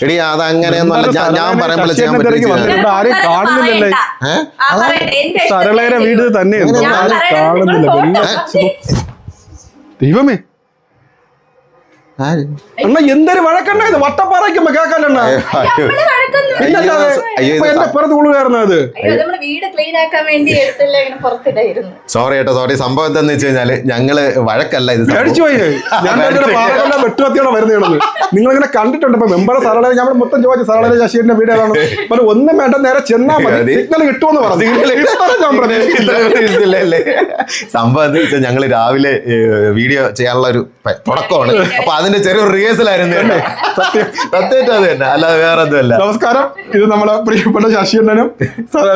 എടി അത് അങ്ങനെയൊന്നുമല്ല. ഞാൻ പറയുമ്പോൾ ചെയ്യാൻ പറ്റും. ആരെയും കാണുന്നില്ലല്ലേ? സരളയുടെ വീട് തന്നെ കാണുന്നില്ല. ദൈവമേ അണ്ണ എന്തൊരു വഴക്കുണ്ടായത് വട്ടപ്പാറയ്ക്കുമ്പോ കേക്കാലണ്ണ. സോറി കേട്ടോ, സോറി. സംഭവം എന്താന്ന് വെച്ച് കഴിഞ്ഞാല് ഞങ്ങള് വഴക്കല്ല, ഇത് വെട്ടുകത്തിയോടെ വരുന്നതാണ്. നിങ്ങളിങ്ങനെ കണ്ടിട്ടുണ്ട്. ഇപ്പൊ മെമ്പറെ സരള ഞാൻ മൊത്തം ചോദിച്ചു സരള ശശീറിന്റെ വീട് ഏതാണ്. അപ്പൊ ഒന്നും വേണ്ട, നേരെ ചെന്നാ മതി, സിഗ്നൽ കിട്ടുമെന്ന് പറഞ്ഞു. സംഭവം എന്താ വെച്ചാൽ ഞങ്ങള് രാവിലെ വീഡിയോ ചെയ്യാനുള്ള ഒരു തുടക്കമാണ്. അപ്പൊ അതിന്റെ ചെറിയൊരു റിഹേഴ്സൽ ആയിരുന്നു. സത്യമായിട്ട് അത് തന്നെ, അല്ലാതെ വേറെ ഒന്നുമല്ല. നമസ്കാരം, ഇത് നമ്മളെ പ്രിയപ്പെട്ട ശശീന്ദ്രനും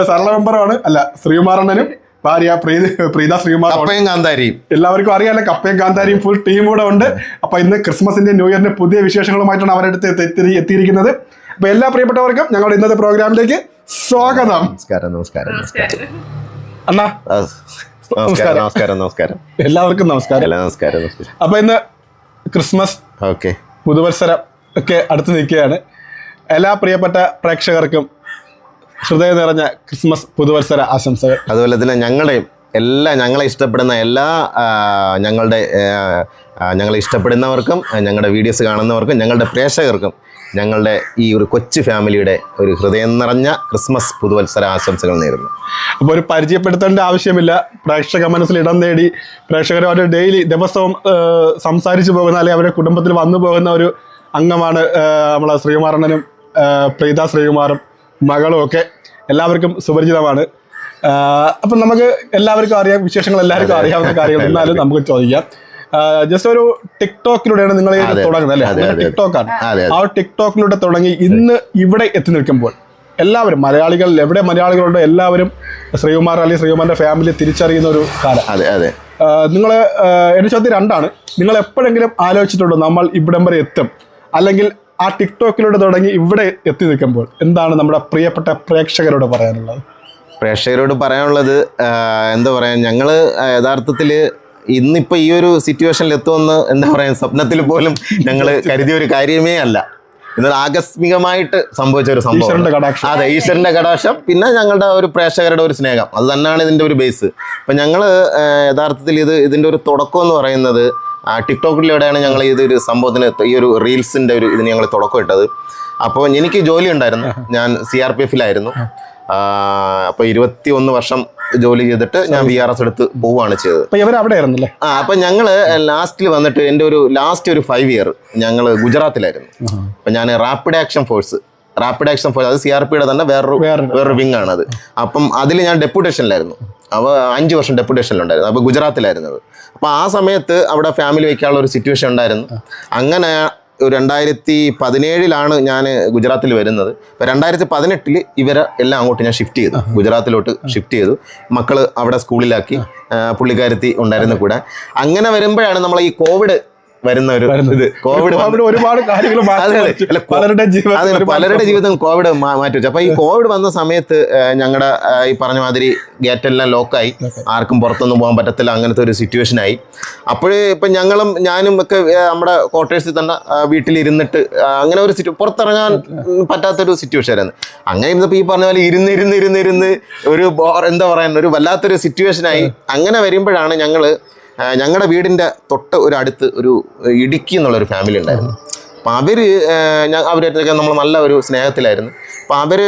സരള മെമ്പറുമാണ്, അല്ല ശ്രീകുമാറണ്ണനും ഭാര്യ പ്രീത ശ്രീകുമാർ. കപ്പയും കാന്താരിയും എല്ലാവർക്കും അറിയാലോ. കപ്പയും കാന്താരിയും ഫുൾ ടീം കൂടെ ഉണ്ട്. അപ്പൊ ഇന്ന് ക്രിസ്മസിന്റെ ന്യൂ ഇയറിന്റെ പുതിയ വിശേഷങ്ങളുമായിട്ടാണ് അവരുടെ എത്തിയിരിക്കുന്നത്. അപ്പൊ എല്ലാ പ്രിയപ്പെട്ടവർക്കും ഞങ്ങളുടെ ഇന്നത്തെ പ്രോഗ്രാമിലേക്ക് സ്വാഗതം. നമസ്കാരം. നമസ്കാരം അണ്ണാ. നമസ്കാരം. നമസ്കാരം. നമസ്കാരം എല്ലാവർക്കും നമസ്കാരം. നമസ്കാരം. അപ്പൊ ഇന്ന് ക്രിസ്മസ്, പുതുവത്സരം ഒക്കെ അടുത്ത് നിൽക്കുകയാണ്. എല്ലാ പ്രിയപ്പെട്ട പ്രേക്ഷകർക്കും ഹൃദയം നിറഞ്ഞ ക്രിസ്മസ് പുതുവത്സര ആശംസകൾ. അതുപോലെ തന്നെ ഞങ്ങളെ ഇഷ്ടപ്പെടുന്ന എല്ലാ ഞങ്ങളെ ഇഷ്ടപ്പെടുന്നവർക്കും, ഞങ്ങളുടെ വീഡിയോസ് കാണുന്നവർക്കും, ഞങ്ങളുടെ പ്രേക്ഷകർക്കും ഞങ്ങളുടെ ഈ ഒരു കൊച്ചു ഫാമിലിയുടെ ഒരു ഹൃദയം നിറഞ്ഞ ക്രിസ്മസ് പുതുവത്സര ആശംസകൾ നേരുന്നു. അപ്പോൾ ഒരു പരിചയപ്പെടുത്തേണ്ട ആവശ്യമില്ല. പ്രേക്ഷക മനസ്സിൽ ഇടം നേടി പ്രേക്ഷകരോട് ഡെയിലി ദിവസവും സംസാരിച്ചു പോകുന്ന, അല്ലെങ്കിൽ അവരുടെ കുടുംബത്തിൽ വന്നു പോകുന്ന ഒരു അംഗമാണ് നമ്മളെ ശ്രീകുമാറണ്ണനും പ്രീത ശ്രീകുമാറും മകളും ഒക്കെ. എല്ലാവർക്കും സുപരിചിതമാണ്. അപ്പം നമുക്ക് എല്ലാവർക്കും അറിയാം, വിശേഷങ്ങൾ എല്ലാവർക്കും അറിയാവുന്ന കാര്യങ്ങൾ. എന്നാലും നമുക്ക് ചോദിക്കാം. ജസ്റ്റ് ഒരു ടിക്ടോക്കിലൂടെയാണ് നിങ്ങൾ തുടങ്ങുന്നത് അല്ലേ? ടിക്ടോക്കാണ്. ആ ടിക്ടോക്കിലൂടെ തുടങ്ങി ഇന്ന് ഇവിടെ എത്തി നിൽക്കുമ്പോൾ എല്ലാവരും മലയാളികൾ, എവിടെ മലയാളികളുണ്ട്, എല്ലാവരും ശ്രീകുമാർ അല്ലെങ്കിൽ ശ്രീകുമാറിന്റെ ഫാമിലി തിരിച്ചറിയുന്ന ഒരു കാലം. നിങ്ങൾ എന്റെ ചോദ്യം രണ്ടാണ്. നിങ്ങൾ എപ്പോഴെങ്കിലും ആലോചിച്ചിട്ടുണ്ടോ നമ്മൾ ഇവിടം വരെ എത്തും, അല്ലെങ്കിൽ ആ ടിക്ടോക്കിലൂടെ തുടങ്ങി ഇവിടെ എത്തി നിൽക്കുമ്പോൾ എന്താണ് നമ്മുടെ പ്രിയപ്പെട്ട പ്രേക്ഷകരോട് പറയാനുള്ളത്? പ്രേക്ഷകരോട് പറയാനുള്ളത് എന്താ പറയാ, ഞങ്ങള് യഥാർത്ഥത്തിൽ ഇന്നിപ്പോൾ ഈ ഒരു സിറ്റുവേഷനിൽ എത്തുമെന്ന് എന്താ പറയാ സ്വപ്നത്തിൽ പോലും ഞങ്ങൾ കരുതിയ ഒരു കാര്യമേ അല്ല. ഇന്നത് ആകസ്മികമായിട്ട് സംഭവിച്ച ഒരു സംഭവം. അതെ, ഈശ്വരന്റെ കടാക്ഷം, പിന്നെ ഞങ്ങളുടെ ഒരു പ്രേക്ഷകരുടെ ഒരു സ്നേഹം, അത് തന്നെയാണ് ഇതിൻ്റെ ഒരു ബേസ്. അപ്പം ഞങ്ങൾ യഥാർത്ഥത്തിൽ ഇതിൻ്റെ ഒരു തുടക്കം എന്ന് പറയുന്നത് ടിക്ടോക്കിലൂടെയാണ് ഞങ്ങൾ ഇതൊരു സംഭവത്തിന്, ഈ ഒരു റീൽസിൻ്റെ ഒരു ഇതിന് ഞങ്ങൾ തുടക്കം ഇട്ടത്. അപ്പോൾ എനിക്ക് ജോലി ഉണ്ടായിരുന്നു. ഞാൻ CRPFിലായിരുന്നു. അപ്പോൾ 21 വർഷം ജോലി ചെയ്തിട്ട് ഞാൻ VRS എടുത്ത് പോവുകയാണ് ചെയ്തത്. അപ്പം ഞങ്ങൾ ലാസ്റ്റിൽ വന്നിട്ട് എൻ്റെ ഒരു ലാസ്റ്റ് ഒരു 5 ഇയർ ഞങ്ങൾ ഗുജറാത്തിലായിരുന്നു. അപ്പം ഞാൻ റാപ്പിഡ് ആക്ഷൻ ഫോഴ്സ്, അത് CRPയുടെ തന്നെ വേറൊരു വിങ് ആണത്. അപ്പം അതിൽ ഞാൻ ഡെപ്യൂട്ടേഷനിലായിരുന്നു. അപ്പോൾ 5 വർഷം ഡെപ്യൂട്ടേഷനിലുണ്ടായിരുന്നു. അപ്പോൾ ഗുജറാത്തിലായിരുന്നത്. അപ്പോൾ ആ സമയത്ത് അവിടെ ഫാമിലി വയ്ക്കാനുള്ള ഒരു സിറ്റുവേഷൻ ഉണ്ടായിരുന്നു. അങ്ങനെ 2017 ഞാൻ ഗുജറാത്തിൽ വരുന്നത്. ഇപ്പോൾ 2018 ഇവരെ എല്ലാം അങ്ങോട്ട് ഞാൻ ഷിഫ്റ്റ് ചെയ്തു, ഗുജറാത്തിലോട്ട് ഷിഫ്റ്റ് ചെയ്തു. മക്കൾ അവിടെ സ്കൂളിലാക്കി, പുള്ളിക്കാരത്തി ഉണ്ടായിരുന്ന കൂടെ. അങ്ങനെ വരുമ്പോഴാണ് നമ്മൾ ഈ കോവിഡ് വരുന്ന ഒരു ഇത്. കോവിഡ് ഒരുപാട് കാര്യങ്ങൾ പലരുടെ ജീവിതം കോവിഡ് മാറ്റി വെച്ചു. അപ്പൊ ഈ കോവിഡ് വന്ന സമയത്ത് ഞങ്ങളുടെ ഈ പറഞ്ഞ മാതിരി ഗേറ്റെല്ലാം ലോക്കായി, ആർക്കും പുറത്തൊന്നും പോകാൻ പറ്റത്തില്ല, അങ്ങനത്തെ ഒരു സിറ്റുവേഷനായി. അപ്പോഴേ ഇപ്പം ഞാനും ഒക്കെ നമ്മുടെ ക്വാർട്ടേഴ്സിൽ തന്നെ വീട്ടിലിരുന്നിട്ട് അങ്ങനെ ഒരു പുറത്തിറങ്ങാൻ പറ്റാത്തൊരു സിറ്റുവേഷൻ ആയിരുന്നു. അങ്ങനെ ഇരുന്നപ്പോൾ ഈ പറഞ്ഞ പോലെ ഇരുന്ന് ഒരു എന്താ പറയാൻ ഒരു വല്ലാത്തൊരു സിറ്റുവേഷനായി. അങ്ങനെ വരുമ്പോഴാണ് ഞങ്ങളുടെ വീടിൻ്റെ തൊട്ട് ഒരു അടുത്ത് ഒരു ഇടുക്കി എന്നുള്ളൊരു ഫാമിലി ഉണ്ടായിരുന്നു. അപ്പം അവരൊക്കെ നമ്മൾ നല്ല ഒരു സ്നേഹത്തിലായിരുന്നു. അപ്പം അവർ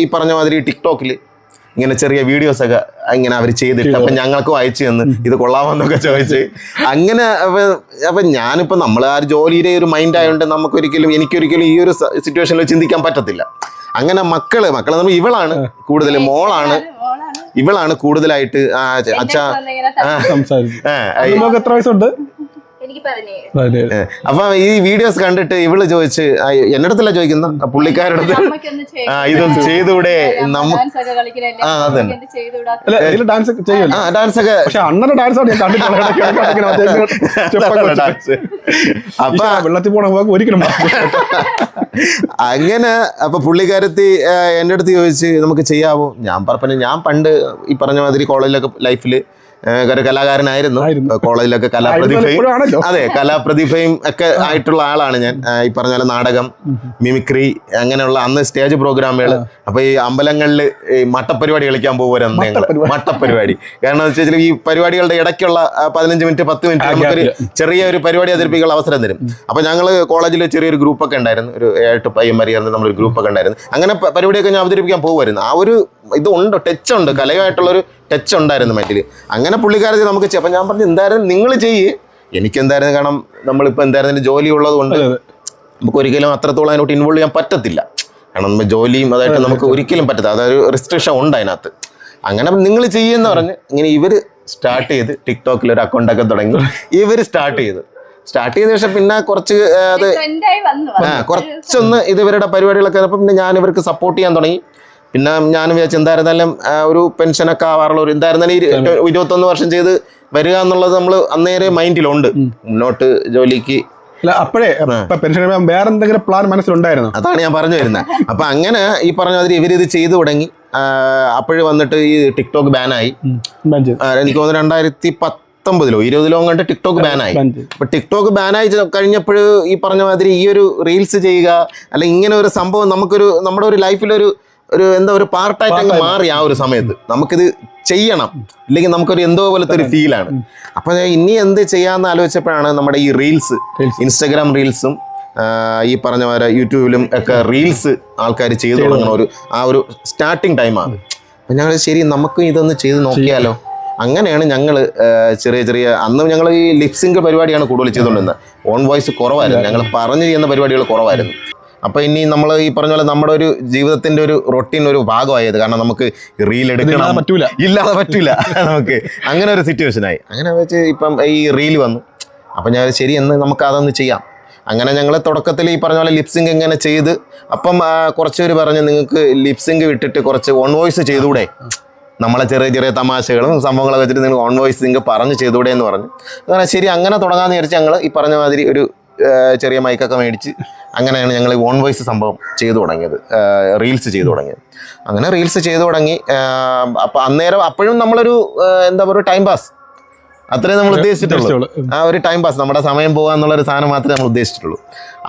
ഈ പറഞ്ഞ മാതിരി ടിക്ടോക്കിൽ ഇങ്ങനെ ചെറിയ വീഡിയോസൊക്കെ ഇങ്ങനെ അവർ ചെയ്തിട്ട് അപ്പം ഞങ്ങൾക്കും അയച്ചു തന്ന് ഇത് കൊള്ളാമെന്നൊക്കെ ചോദിച്ച് അങ്ങനെ. അപ്പം ഞാനിപ്പോൾ നമ്മൾ ആ ജോലിയുടെ ഒരു മൈൻഡ് ആയതുകൊണ്ട് എനിക്കൊരിക്കലും ഈ ഒരു സിറ്റുവേഷനിൽ ചിന്തിക്കാൻ പറ്റത്തില്ല. അങ്ങനെ മക്കള് നമ്മൾ ഇവളാണ് കൂടുതലായിട്ട് എത്ര വയസ്സുണ്ട്? അപ്പൊ ഈ വീഡിയോസ് കണ്ടിട്ട് ഇവള് ചോദിച്ച് എന്റെ അടുത്തല്ല ചോദിക്കുന്ന പുള്ളിക്കാരുടെ ഇതൊന്നും ചെയ്തൂടെ ഡാൻസ് ഒക്കെ. അപ്പൊ വെള്ളത്തിൽ പോണ ഒരിക്കലും അങ്ങനെ. അപ്പൊ പുള്ളിക്കാരത്തി എന്റെ അടുത്ത് ചോദിച്ച് നമുക്ക് ചെയ്യാവോ? ഞാൻ പറഞ്ഞു, ഞാൻ പണ്ട് ഈ പറഞ്ഞ മാതിരി കോളേജിലൊക്കെ ലൈഫിൽ ഒരു കലാകാരനായിരുന്നു. കോളേജിലൊക്കെ കലാപ്രതിഭയും അതെ കലാപ്രതിഭയും ഒക്കെ ആയിട്ടുള്ള ആളാണ് ഞാൻ. ഈ പറഞ്ഞ പോലെ നാടകം, മിമിക്രി, അങ്ങനെയുള്ള അന്ന് സ്റ്റേജ് പ്രോഗ്രാമുകൾ. അപ്പൊ ഈ അമ്പലങ്ങളിൽ ഈ മട്ടപ്പരിപാടി കളിക്കാൻ പോകുമായിരുന്നു ഞങ്ങൾ. മട്ടപ്പരിപാടി കാരണം എന്ന് വെച്ചാൽ ഈ പരിപാടികളുടെ ഇടയ്ക്കുള്ള 15 മിനിറ്റ് 10 മിനിറ്റ് നമുക്കൊരു ചെറിയ ഒരു പരിപാടി അവതരിപ്പിക്കാനുള്ള അവസരം തരും. അപ്പൊ ഞങ്ങള് കോളേജിൽ ചെറിയൊരു ഗ്രൂപ്പൊക്കെ ഉണ്ടായിരുന്നു, ഒരു 7 പയ്യന്മാർ ചേർന്ന് നമ്മളൊരു ഗ്രൂപ്പൊക്കെ ഉണ്ടായിരുന്നു. അങ്ങനെ പരിപാടിയൊക്കെ ഞാൻ അവതരിപ്പിക്കാൻ പോകുമായിരുന്നു. ആ ഒരു ഇതുണ്ട്, ടച്ചുണ്ട്, കലയായിട്ടുള്ളൊരു ടച്ച് ഉണ്ടായിരുന്നു മറ്റില്. അങ്ങനെ പുള്ളിക്കാരത്തിൽ നമുക്ക് ചെയ്യാം. അപ്പൊ ഞാൻ പറഞ്ഞു എന്തായാലും നിങ്ങൾ ചെയ്യ്, എനിക്ക് എന്തായിരുന്നു, കാരണം നമ്മളിപ്പോൾ എന്തായാലും ജോലി ഉള്ളത് കൊണ്ട് നമുക്ക് ഒരിക്കലും അത്രത്തോളം അതിനോട്ട് ഇൻവോൾവ് ചെയ്യാൻ പറ്റത്തില്ല. കാരണം നമ്മൾ ജോലിയും അതായിട്ട് നമുക്ക് ഒരിക്കലും പറ്റത്തില്ല, അതൊരു റെസ്ട്രിക്ഷൻ ഉണ്ട് അതിനകത്ത്. അങ്ങനെ നിങ്ങൾ ചെയ്യുമെന്ന് പറഞ്ഞ് ഇങ്ങനെ ഇവർ സ്റ്റാർട്ട് ചെയ്ത് ടിക്ടോക്കിൽ ഒരു അക്കൗണ്ടൊക്കെ തുടങ്ങി ഇവർ സ്റ്റാർട്ട് ചെയ്ത ശേഷം പിന്നെ കുറച്ച് അത് കുറച്ചൊന്ന് ഇവരുടെ പരിപാടികളൊക്കെ ആയപ്പോൾ പിന്നെ ഞാൻ ഇവർക്ക് സപ്പോർട്ട് ചെയ്യാൻ തുടങ്ങി. പിന്നെ ഞാൻ വിചാരിച്ചു എന്തായിരുന്നാലും ഒരു പെൻഷനൊക്കെ ആവാറുള്ള ഒരു എന്തായിരുന്നാലും 21 വർഷം ചെയ്ത് വരിക എന്നുള്ളത് നമ്മൾ അന്നേരെ മൈൻഡിലുണ്ട്. മുന്നോട്ട് ജോലിക്ക് അപ്പോഴേ പെൻഷൻ വേറെ എന്തെങ്കിലും പ്ലാൻ മനസ്സിലുണ്ടായിരുന്നു? അതാണ് ഞാൻ പറഞ്ഞു വരുന്നത്. അപ്പൊ അങ്ങനെ ഈ പറഞ്ഞ മാതിരി ഇവരിത് ചെയ്തു തുടങ്ങി. അപ്പോഴും വന്നിട്ട് ഈ ടിക്ടോക്ക് ബാനായി. എനിക്ക് തോന്നുന്നു 2019 20 കണ്ട് ടിക്ടോക്ക് ബാനായി. അപ്പൊ ടിക്ടോക്ക് ബാനായി കഴിഞ്ഞപ്പോൾ ഈ പറഞ്ഞ മാതിരി ഈ ഒരു റീൽസ് ചെയ്യുക അല്ലെ ഇങ്ങനെ ഒരു സംഭവം നമുക്കൊരു നമ്മുടെ ഒരു ലൈഫിലൊരു എന്താ ഒരു പാർട്ടായിട്ട് അങ്ങ് മാറി. ആ ഒരു സമയത്ത് നമുക്കിത് ചെയ്യണം, ഇല്ലെങ്കിൽ നമുക്കൊരു എന്തോ പോലത്തെ ഒരു ഫീലാണ്. അപ്പൊ ഇനി എന്ത് ചെയ്യാന്ന് ആലോചിച്ചപ്പോഴാണ് നമ്മുടെ ഈ റീൽസ്, ഇൻസ്റ്റാഗ്രാം റീൽസും ഈ പറഞ്ഞ പോലെ യൂട്യൂബിലും ഒക്കെ റീൽസ് ആൾക്കാർ ചെയ്തു തുടങ്ങുന്ന ഒരു സ്റ്റാർട്ടിങ് ടൈമാണ്. അപ്പൊ ഞങ്ങൾ ശരി നമുക്കും ഇതൊന്ന് ചെയ്ത് നോക്കിയാലോ. അങ്ങനെയാണ് ഞങ്ങൾ ചെറിയ അന്ന് ഞങ്ങൾ ഈ ലിപ്സിങ്ക് പരിപാടിയാണ് കൂടുതൽ ചെയ്തുകൊണ്ടിരുന്നത്. ഓൺ വോയിസ് കുറവായിരുന്നു, ഞങ്ങൾ പറഞ്ഞു ചെയ്യുന്ന പരിപാടികൾ കുറവായിരുന്നു. അപ്പൊ ഇനി നമ്മൾ ഈ പറഞ്ഞ പോലെ നമ്മുടെ ഒരു ജീവിതത്തിന്റെ ഒരു റൊട്ടീൻ ഒരു ഭാഗമായത്. കാരണം നമുക്ക് റീൽ എടുക്കണം, ഇല്ലാതെ പറ്റൂല നമുക്ക്. അങ്ങനെ ഒരു സിറ്റുവേഷനായി. അങ്ങനെ വെച്ച് ഇപ്പം ഈ റീൽ വന്നു. അപ്പം ഞാൻ ശരി എന്ന് നമുക്ക് അതൊന്ന് ചെയ്യാം. അങ്ങനെ ഞങ്ങൾ തുടക്കത്തിൽ ഈ പറഞ്ഞ പോലെ ലിപ്സിങ്ക് ഇങ്ങനെ ചെയ്ത് അപ്പം കുറച്ചുപേർ പറഞ്ഞു നിങ്ങൾക്ക് ലിപ്സിങ്ക് വിട്ടിട്ട് കുറച്ച് ഓൺ വോയിസ് ചെയ്തുകൂടെ, നമ്മളെ ചെറിയ തമാശകളും സംഭവങ്ങളൊക്കെ വെച്ചിട്ട് നിങ്ങൾ ഓൺ വോയിസ് നിങ്ങൾക്ക് പറഞ്ഞ് ചെയ്തുകൂടെ എന്ന് പറഞ്ഞു. അങ്ങനെ ശരി അങ്ങനെ തുടങ്ങാമെന്ന് വിചാരിച്ച് ഞങ്ങൾ ഈ പറഞ്ഞ മാതിരി ഒരു ചെറിയ മൈക്കൊക്കെ മേടിച്ച് അങ്ങനെയാണ് ഞങ്ങൾ ഓൺ വോയിസ് സംഭവം ചെയ്തു തുടങ്ങിയത്, റീൽസ് ചെയ്തു തുടങ്ങിയത്. അങ്ങനെ റീൽസ് ചെയ്തു തുടങ്ങി. അപ്പം അന്നേരം അപ്പോഴും നമ്മളൊരു എന്താ പറയുക ടൈം പാസ് അത്രേ നമ്മൾ ഉദ്ദേശിച്ചിട്ടുള്ളൂ. ആ ഒരു ടൈം പാസ്, നമ്മുടെ സമയം പോകുക എന്നുള്ളൊരു സാധനം മാത്രമേ നമ്മൾ ഉദ്ദേശിച്ചിട്ടുള്ളൂ.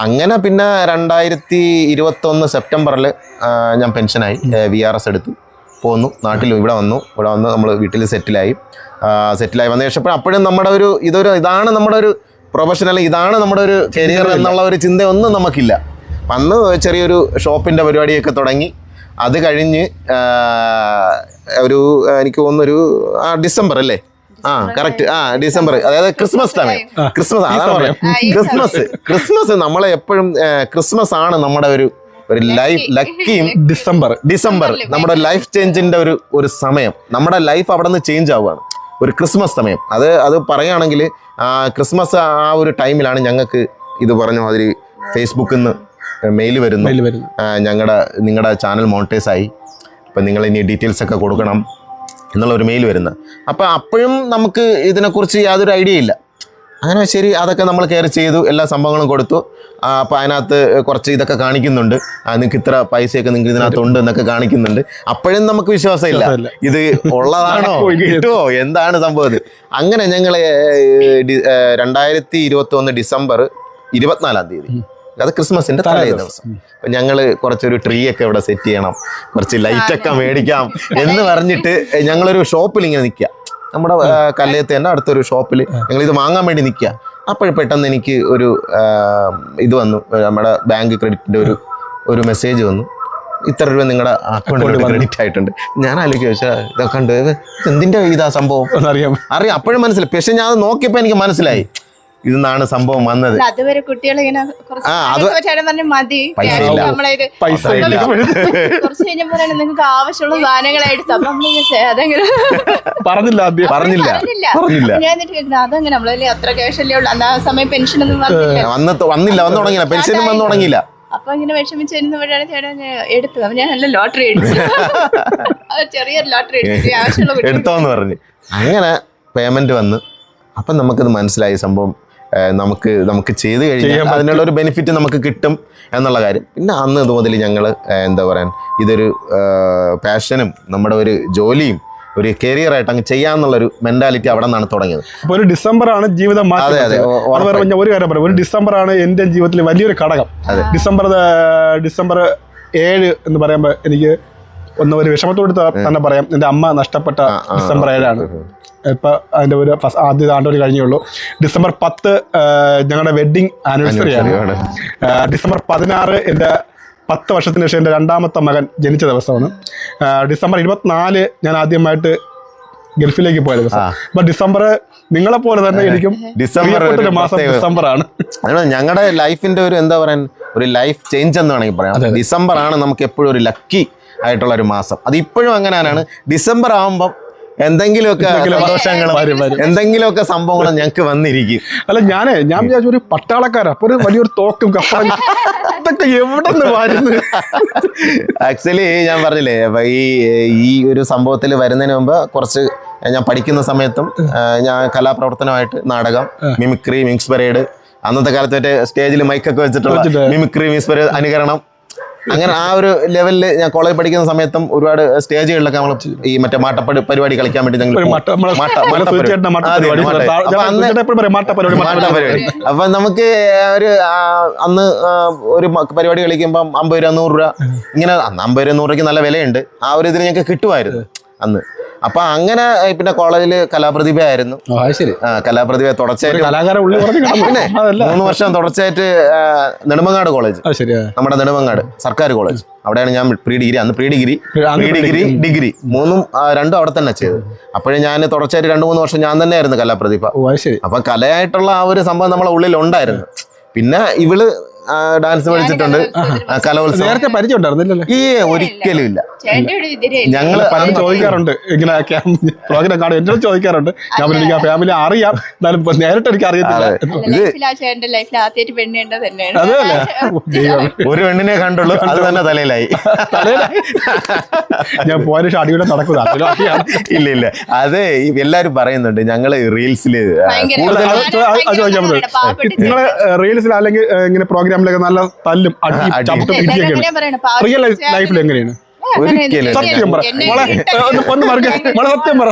അങ്ങനെ പിന്നെ 2021 സെപ്റ്റംബറിൽ ഞാൻ പെൻഷനായി, VRS എടുത്തു, പോന്നു നാട്ടിൽ. ഇവിടെ വന്നു നമ്മൾ വീട്ടിൽ സെറ്റിലായി വന്ന ശേഷം അപ്പോഴും നമ്മുടെ ഒരു ഇതാണ് നമ്മുടെ ഒരു പ്രൊഫഷണൽ, ഇതാണ് നമ്മുടെ ഒരു കരിയർ എന്നുള്ള ഒരു ചിന്തയൊന്നും നമുക്കില്ല. അന്ന് ചെറിയൊരു ഷോപ്പിൻ്റെ പരിപാടിയൊക്കെ തുടങ്ങി. അത് കഴിഞ്ഞ് ഒരു എനിക്ക് തോന്നുന്നൊരു ഡിസംബർ അല്ലേ, കറക്റ്റ് ഡിസംബർ, അതായത് ക്രിസ്മസ് ടൈം. അതാണ് പറയാം, ക്രിസ്മസ് നമ്മളെ എപ്പോഴും ക്രിസ്മസ് ആണ് നമ്മുടെ ഒരു ലൈഫ് ലക്കിയും. ഡിസംബർ നമ്മുടെ ലൈഫ് ചേഞ്ചിന്റെ ഒരു സമയം, നമ്മുടെ ലൈഫ് അവിടെ നിന്ന് ചേഞ്ച് ആവുകയാണ്. ഒരു ക്രിസ്മസ് സമയം അത് പറയുകയാണെങ്കിൽ ക്രിസ്മസ് ആ ഒരു ടൈമിലാണ് ഞങ്ങൾക്ക് ഇത് പറഞ്ഞ മാതിരി ഫേസ്ബുക്കിൽ നിന്ന് മെയിൽ വരുന്നു, നിങ്ങളുടെ ചാനൽ മോണിറ്റൈസ് ആയി, അപ്പം നിങ്ങൾ ഇനി ഡീറ്റെയിൽസ് ഒക്കെ കൊടുക്കണം എന്നുള്ളൊരു മെയിൽ വരുന്നത്. അപ്പം അപ്പോഴും നമുക്ക് ഇതിനെക്കുറിച്ച് യാതൊരു ഐഡിയ ഇല്ല. അങ്ങനെ ശരി അതൊക്കെ നമ്മൾ കെയർ ചെയ്തു, എല്ലാ സംഭവങ്ങളും കൊടുത്തു. അപ്പോൾ അതിനകത്ത് കുറച്ച് ഇതൊക്കെ കാണിക്കുന്നുണ്ട്, നിങ്ങൾക്ക് ഇത്ര പൈസയൊക്കെ നിങ്ങൾക്ക് ഇതിനകത്തുണ്ട് എന്നൊക്കെ കാണിക്കുന്നുണ്ട്. അപ്പോഴും നമുക്ക് വിശ്വാസമില്ല, ഇത് ഉള്ളതാണോ കിട്ടുമോ എന്താണ് സംഭവം. അങ്ങനെ ഞങ്ങൾ 2021 ഡിസംബർ 24-ാം തീയതി, അത് ക്രിസ്മസിന്റെ തലേ ദിവസം, ഞങ്ങൾ കുറച്ചൊരു ട്രീ ഒക്കെ ഇവിടെ സെറ്റ് ചെയ്യണം, കുറച്ച് ലൈറ്റൊക്കെ മേടിക്കാം എന്ന് പറഞ്ഞിട്ട് ഞങ്ങളൊരു ഷോപ്പിൽ ഇങ്ങനെ നിൽക്കുക. നമ്മുടെ കല്ലയത്ത് തന്നെ അടുത്തൊരു ഷോപ്പിൽ ഞങ്ങൾ ഇത് വാങ്ങാൻ വേണ്ടി നിൽക്കുക. അപ്പോഴും പെട്ടെന്ന് എനിക്ക് ഒരു ഇത് വന്നു, നമ്മുടെ ബാങ്ക് ക്രെഡിറ്റിൻ്റെ ഒരു മെസ്സേജ് വന്നു, ഇത്ര രൂപ നിങ്ങളുടെ അക്കൗണ്ടിൽ ക്രെഡിറ്റ് ആയിട്ടുണ്ട്. ഞാൻ ആലോചിക്കുക വെച്ചാൽ ഇതൊക്കെ ഉണ്ട്, എന്തിൻ്റെ ഇതാ സംഭവം അറിയാം. അപ്പോഴും മനസ്സിലായി. പക്ഷെ ഞാൻ അത് നോക്കിയപ്പോൾ എനിക്ക് മനസ്സിലായി ഇതെന്നാണ് സംഭവം വന്നത്. അതുവരെ കുട്ടികൾ പൈസ കുറച്ച് കഴിഞ്ഞപ്പോൾ നിങ്ങൾക്ക് ആവശ്യമുള്ള സാധനങ്ങൾ എടുത്തു. അപ്പൊ പറഞ്ഞില്ല ഞാൻ അതെങ്ങനെ നമ്മളല്ലേ അത്ര ക്യാഷല്ലേ ഉള്ളു, അന്ന് ആ സമയം പെൻഷനൊന്നും വന്നു തുടങ്ങിയില്ല, പെൻഷനും വന്നു തുടങ്ങിയില്ല. അപ്പൊ ഇങ്ങനെ വിഷമിച്ച് വരുന്നപ്പോഴാണ് ചേട്ടൻ എടുത്തത്. അപ്പൊ ഞാൻ നല്ല ലോട്ടറി അടിച്ചു, ചെറിയൊരു ലോട്ടറി അടിച്ചു, ആവശ്യമുള്ള എടുത്തോന്ന് പറഞ്ഞു. അങ്ങനെ പേയ്മെന്റ് വന്ന് അപ്പം നമുക്കത് മനസ്സിലായി സംഭവം നമുക്ക് ചെയ്ത് കഴിഞ്ഞാൽ അതിനുള്ള ഒരു ബെനിഫിറ്റ് നമുക്ക് കിട്ടും എന്നുള്ള കാര്യം. പിന്നെ അന്ന് മുതൽ ഞങ്ങൾ എന്താ പറയാൻ ഇതൊരു പാഷനും നമ്മുടെ ഒരു ജോലിയും ഒരു കരിയർ ആയിട്ട് അങ്ങ് ചെയ്യാന്നുള്ളൊരു മെന്റാലിറ്റി അവിടെ നിന്നാണ് തുടങ്ങിയത്. അപ്പൊ ഒരു ഡിസംബറാണ് ജീവിതം മാറ്റി. അതെ, അത് പറഞ്ഞ ഒരു കാര്യം പറയാം, ഒരു ഡിസംബറാണ് എൻ്റെ ജീവിതത്തിൽ വലിയൊരു ഘടകം. ഡിസംബർ 7 എന്ന് പറയുമ്പോൾ എനിക്ക് ഒരു വിഷമത്തോട് തന്നെ പറയാം, എൻ്റെ അമ്മ നഷ്ടപ്പെട്ട ഡിസംബർ 7 ഇപ്പൊ അതിന്റെ ഒരു ആദ്യ ആണ്ടൊരു കഴിഞ്ഞുള്ളൂ. ഡിസംബർ 10 ഞങ്ങളുടെ വെഡിങ് ആനിവേഴ്സറി ആണ്. ഡിസംബർ 16 എൻ്റെ 10 വർഷത്തിന് ശേഷം എൻ്റെ രണ്ടാമത്തെ മകൻ ജനിച്ച ദിവസമാണ്. ഡിസംബർ 24 ഞാൻ ആദ്യമായിട്ട് ഗൾഫിലേക്ക് പോയ ദിവസം. അപ്പൊ ഡിസംബർ നിങ്ങളെ പോലെ തന്നെ എനിക്കും പ്രിയപ്പെട്ട മാസം ഡിസംബർ ആണ്. ഞങ്ങളുടെ ലൈഫിന്റെ ഒരു എന്താ പറയാൻ ഒരു ലൈഫ് ചേഞ്ച് എന്ന് വേണമെങ്കിൽ പറയാം. ഡിസംബർ ആണ് നമുക്ക് എപ്പോഴും ഒരു ലക്കി ആയിട്ടുള്ള ഒരു മാസം. അത് ഇപ്പോഴും അങ്ങനെയാണ്. ഡിസംബർ ആകുമ്പം എന്തെങ്കിലുമൊക്കെ സന്തോഷങ്ങളും എന്തെങ്കിലുമൊക്കെ സംഭവങ്ങളും ഞങ്ങൾക്ക് വന്നിരിക്കും. അല്ല ഞാൻ വിചാരിച്ചു ഒരു പട്ടാളക്കാരാ, അപ്പൊ ഒരു വലിയൊരു തോക്കും കപ്പലും ഇതൊക്കെ എവിടെ നിന്ന് വരുന്നത്. ആക്ച്വലി ഞാൻ പറഞ്ഞില്ലേ, ഈ ഒരു സംഭവത്തിൽ വരുന്നതിന് മുമ്പ് കുറച്ച് ഞാൻ പഠിക്കുന്ന സമയത്തും ഞാൻ കലാപ്രവർത്തനമായിട്ട് നാടകം, മിമിക്രി, മിക്സ് പരേഡ്, അന്നത്തെ കാലത്ത് മറ്റേ സ്റ്റേജിൽ മൈക്കൊക്കെ വെച്ചിട്ടുള്ള മിമിക്രി, മിക്സ് പരേഡ്, അനുകരണം, അങ്ങനെ ആ ഒരു ലെവലിൽ ഞാൻ കോളേജ് പഠിക്കുന്ന സമയത്തും ഒരുപാട് സ്റ്റേജുകളിലൊക്കെ നമ്മൾ ഈ മറ്റേ പരിപാടി കളിക്കാൻ വേണ്ടി ഞങ്ങൾ അപ്പൊ നമുക്ക് ഒരു അന്ന് ഒരു പരിപാടി കളിക്കുമ്പോൾ 50 രൂപ 100 രൂപ ഇങ്ങനെ, 50 രൂപ 100 രൂപയ്ക്ക് നല്ല വിലയുണ്ട്. ആ ഒരു ഇതിന് ഞങ്ങൾക്ക് കിട്ടുമായിരുന്നു അന്ന്. അപ്പൊ അങ്ങനെ പിന്നെ കോളേജിൽ കലാപ്രതിഭ ആയിരുന്നു. കലാപ്രതിഭ തുടർച്ചയായിട്ട് 3 വർഷം തുടർച്ചയായിട്ട് നെടുമങ്ങാട് കോളേജ്, നമ്മുടെ നെടുമങ്ങാട് സർക്കാർ കോളേജ്, അവിടെയാണ് ഞാൻ പ്രീ ഡിഗ്രി, അന്ന് പ്രീ ഡിഗ്രി, ഡിഗ്രി 2 അവിടെ തന്നെ ചെയ്തത്. അപ്പോഴും ഞാൻ തുടർച്ചയായിട്ട് 2-3 വർഷം ഞാൻ തന്നെയായിരുന്നു കലാപ്രതിഭ. അപ്പൊ കലയായിട്ടുള്ള ആ ഒരു സംഭവം നമ്മളെ ഉള്ളിൽ ഉണ്ടായിരുന്നു. പിന്നെ ഇവള് ഡാൻസ് പഠിച്ചിട്ടുണ്ട്, കലോത്സവം. നേരത്തെ പരിചയം ഉണ്ടായിരുന്നില്ലല്ലോ? ഈ ഒരിക്കലും ഇല്ല. ഞങ്ങള് പലരും ചോദിക്കാറുണ്ട്, ഇങ്ങനെ പ്രോഗ്രാം കാണും, എന്നോട് ചോദിക്കാറുണ്ട്. ഞാൻ എനിക്ക് ആ ഫാമിലി അറിയാം, എന്നാലും നേരിട്ട് എനിക്ക് അറിയത്തില്ല. അതല്ലേ ഒരു പെണ്ണിനെ കണ്ടുള്ളൂ, അത് തന്നെ തലയിലായി. ഞാൻ പോയ അടിയുടെ നടക്കുക. ഇല്ല അത് എല്ലാരും പറയുന്നുണ്ട്. ഞങ്ങള് റീൽസില് നിങ്ങള് റീൽസിൽ അല്ലെങ്കിൽ ഇങ്ങനെ പ്രോഗ്രാമിലൊക്കെ നല്ല തല്ലും അടിയും ഇടിയൊക്കെയാണ്. റിയൽ ലൈഫിൽ എങ്ങനെയാണ്? സത്യം പറ, സത്യം പറ.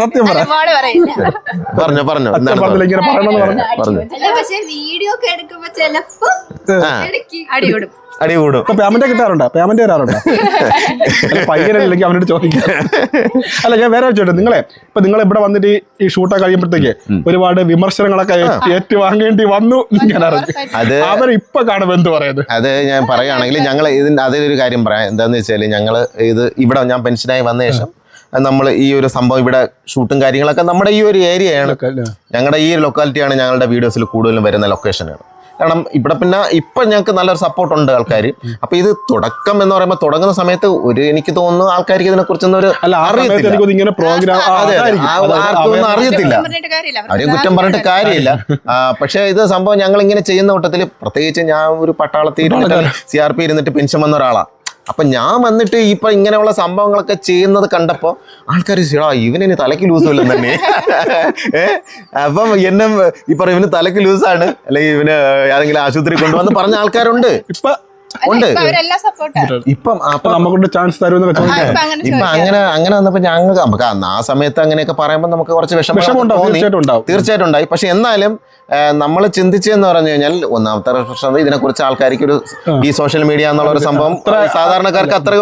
പറഞ്ഞു ഇങ്ങനെ പറയണമെന്ന് പറഞ്ഞു. അടി കൂടും. പേയ്മെന്റ് കിട്ടാറുണ്ടോ? പേയ്മെന്റ് തരാറുണ്ടോ? പയ്യനല്ലെങ്കിൽ അവനോട് ചോദിക്കാം. അല്ല, ഞാൻ വേറെ ചോദിച്ചോട്ടെ, നിങ്ങൾ ഇവിടെ വന്നിട്ട് ഈ ഷൂട്ടൊക്കെ കഴിയുമ്പോഴത്തേക്ക് ഒരുപാട് വിമർശനങ്ങളൊക്കെ ഏറ്റുവാങ്ങേണ്ടി വന്നു ഞാൻ അറിഞ്ഞു. അവർ ഇപ്പൊ കാണുമ്പോൾ എന്ത് പറയുന്നത്? അത് ഞാൻ പറയുകയാണെങ്കിൽ ഞങ്ങൾ അതിലൊരു കാര്യം പറയാം. എന്താന്ന് വെച്ചാൽ ഞങ്ങള് ഇവിടെ ഞാൻ പെൻഷനായി വന്ന ശേഷം നമ്മൾ ഈ ഒരു സംഭവം ഇവിടെ ഷൂട്ടും കാര്യങ്ങളൊക്കെ നമ്മുടെ ഈ ഒരു ഏരിയയാണ്, ഞങ്ങളുടെ ഈ ഒരു ലൊക്കാലിറ്റിയാണ് ഞങ്ങളുടെ വീഡിയോസിൽ കൂടുതലും വരുന്ന ലൊക്കേഷനാണ്. കാരണം ഇവിടെ പിന്നെ ഇപ്പം ഞങ്ങൾക്ക് നല്ലൊരു സപ്പോർട്ട് ഉണ്ട് ആൾക്കാർ. അപ്പൊ ഇത് തുടക്കം എന്ന് പറയുമ്പോൾ തുടങ്ങുന്ന സമയത്ത് എനിക്ക് തോന്നുന്നു ആൾക്കാർക്ക് ഇതിനെ കുറിച്ചൊന്നും ഒരു അറിയത്തില്ല, ആർക്കൊന്നും അറിയത്തില്ല, അവരെ കുറ്റം പറഞ്ഞിട്ട് കാര്യമില്ല. പക്ഷെ ഇത് സംഭവം ഞങ്ങൾ ഇങ്ങനെ ചെയ്യുന്ന കൂട്ടത്തിൽ, പ്രത്യേകിച്ച് ഞാൻ ഒരു പട്ടാളത്തിൽ CRP ഇരുന്നിട്ട് പെൻഷൻ വന്ന ഒരാളാണ്. അപ്പൊ ഞാൻ വന്നിട്ട് ഇപ്പൊ ഇങ്ങനെയുള്ള സംഭവങ്ങളൊക്കെ ചെയ്യുന്നത് കണ്ടപ്പോ ആൾക്കാർ ഇവന് തലയ്ക്ക് ലൂസുമില്ല തന്നെ. അപ്പം എന്നെ ഇവന് തലയ്ക്ക് ലൂസാണ്, അല്ലെങ്കിൽ ഇവന് ഏതെങ്കിലും ആശുപത്രി കൊണ്ടുവന്ന് പറഞ്ഞ ആൾക്കാരുണ്ട്. ഉണ്ട്. ഇപ്പം നമുക്ക് ചാൻസ് തരുമെന്നൊക്കെ ഇപ്പൊ അങ്ങനെ വന്നപ്പോ ഞങ്ങൾക്ക് നമുക്ക് ആ സമയത്ത് അങ്ങനെയൊക്കെ പറയുമ്പോൾ നമുക്ക് കുറച്ച് വിഷമം തീർച്ചയായിട്ടും ഉണ്ടായി. പക്ഷെ എന്നാലും നമ്മൾ ചിന്തിച്ചെന്ന് പറഞ്ഞു കഴിഞ്ഞാൽ ഒന്നാമത്തെ പ്രശ്നം ഇതിനെക്കുറിച്ച് ആൾക്കാർക്ക് ഒരു ഈ സോഷ്യൽ മീഡിയ എന്നുള്ള ഒരു സംഭവം സാധാരണക്കാർക്ക് അത്ര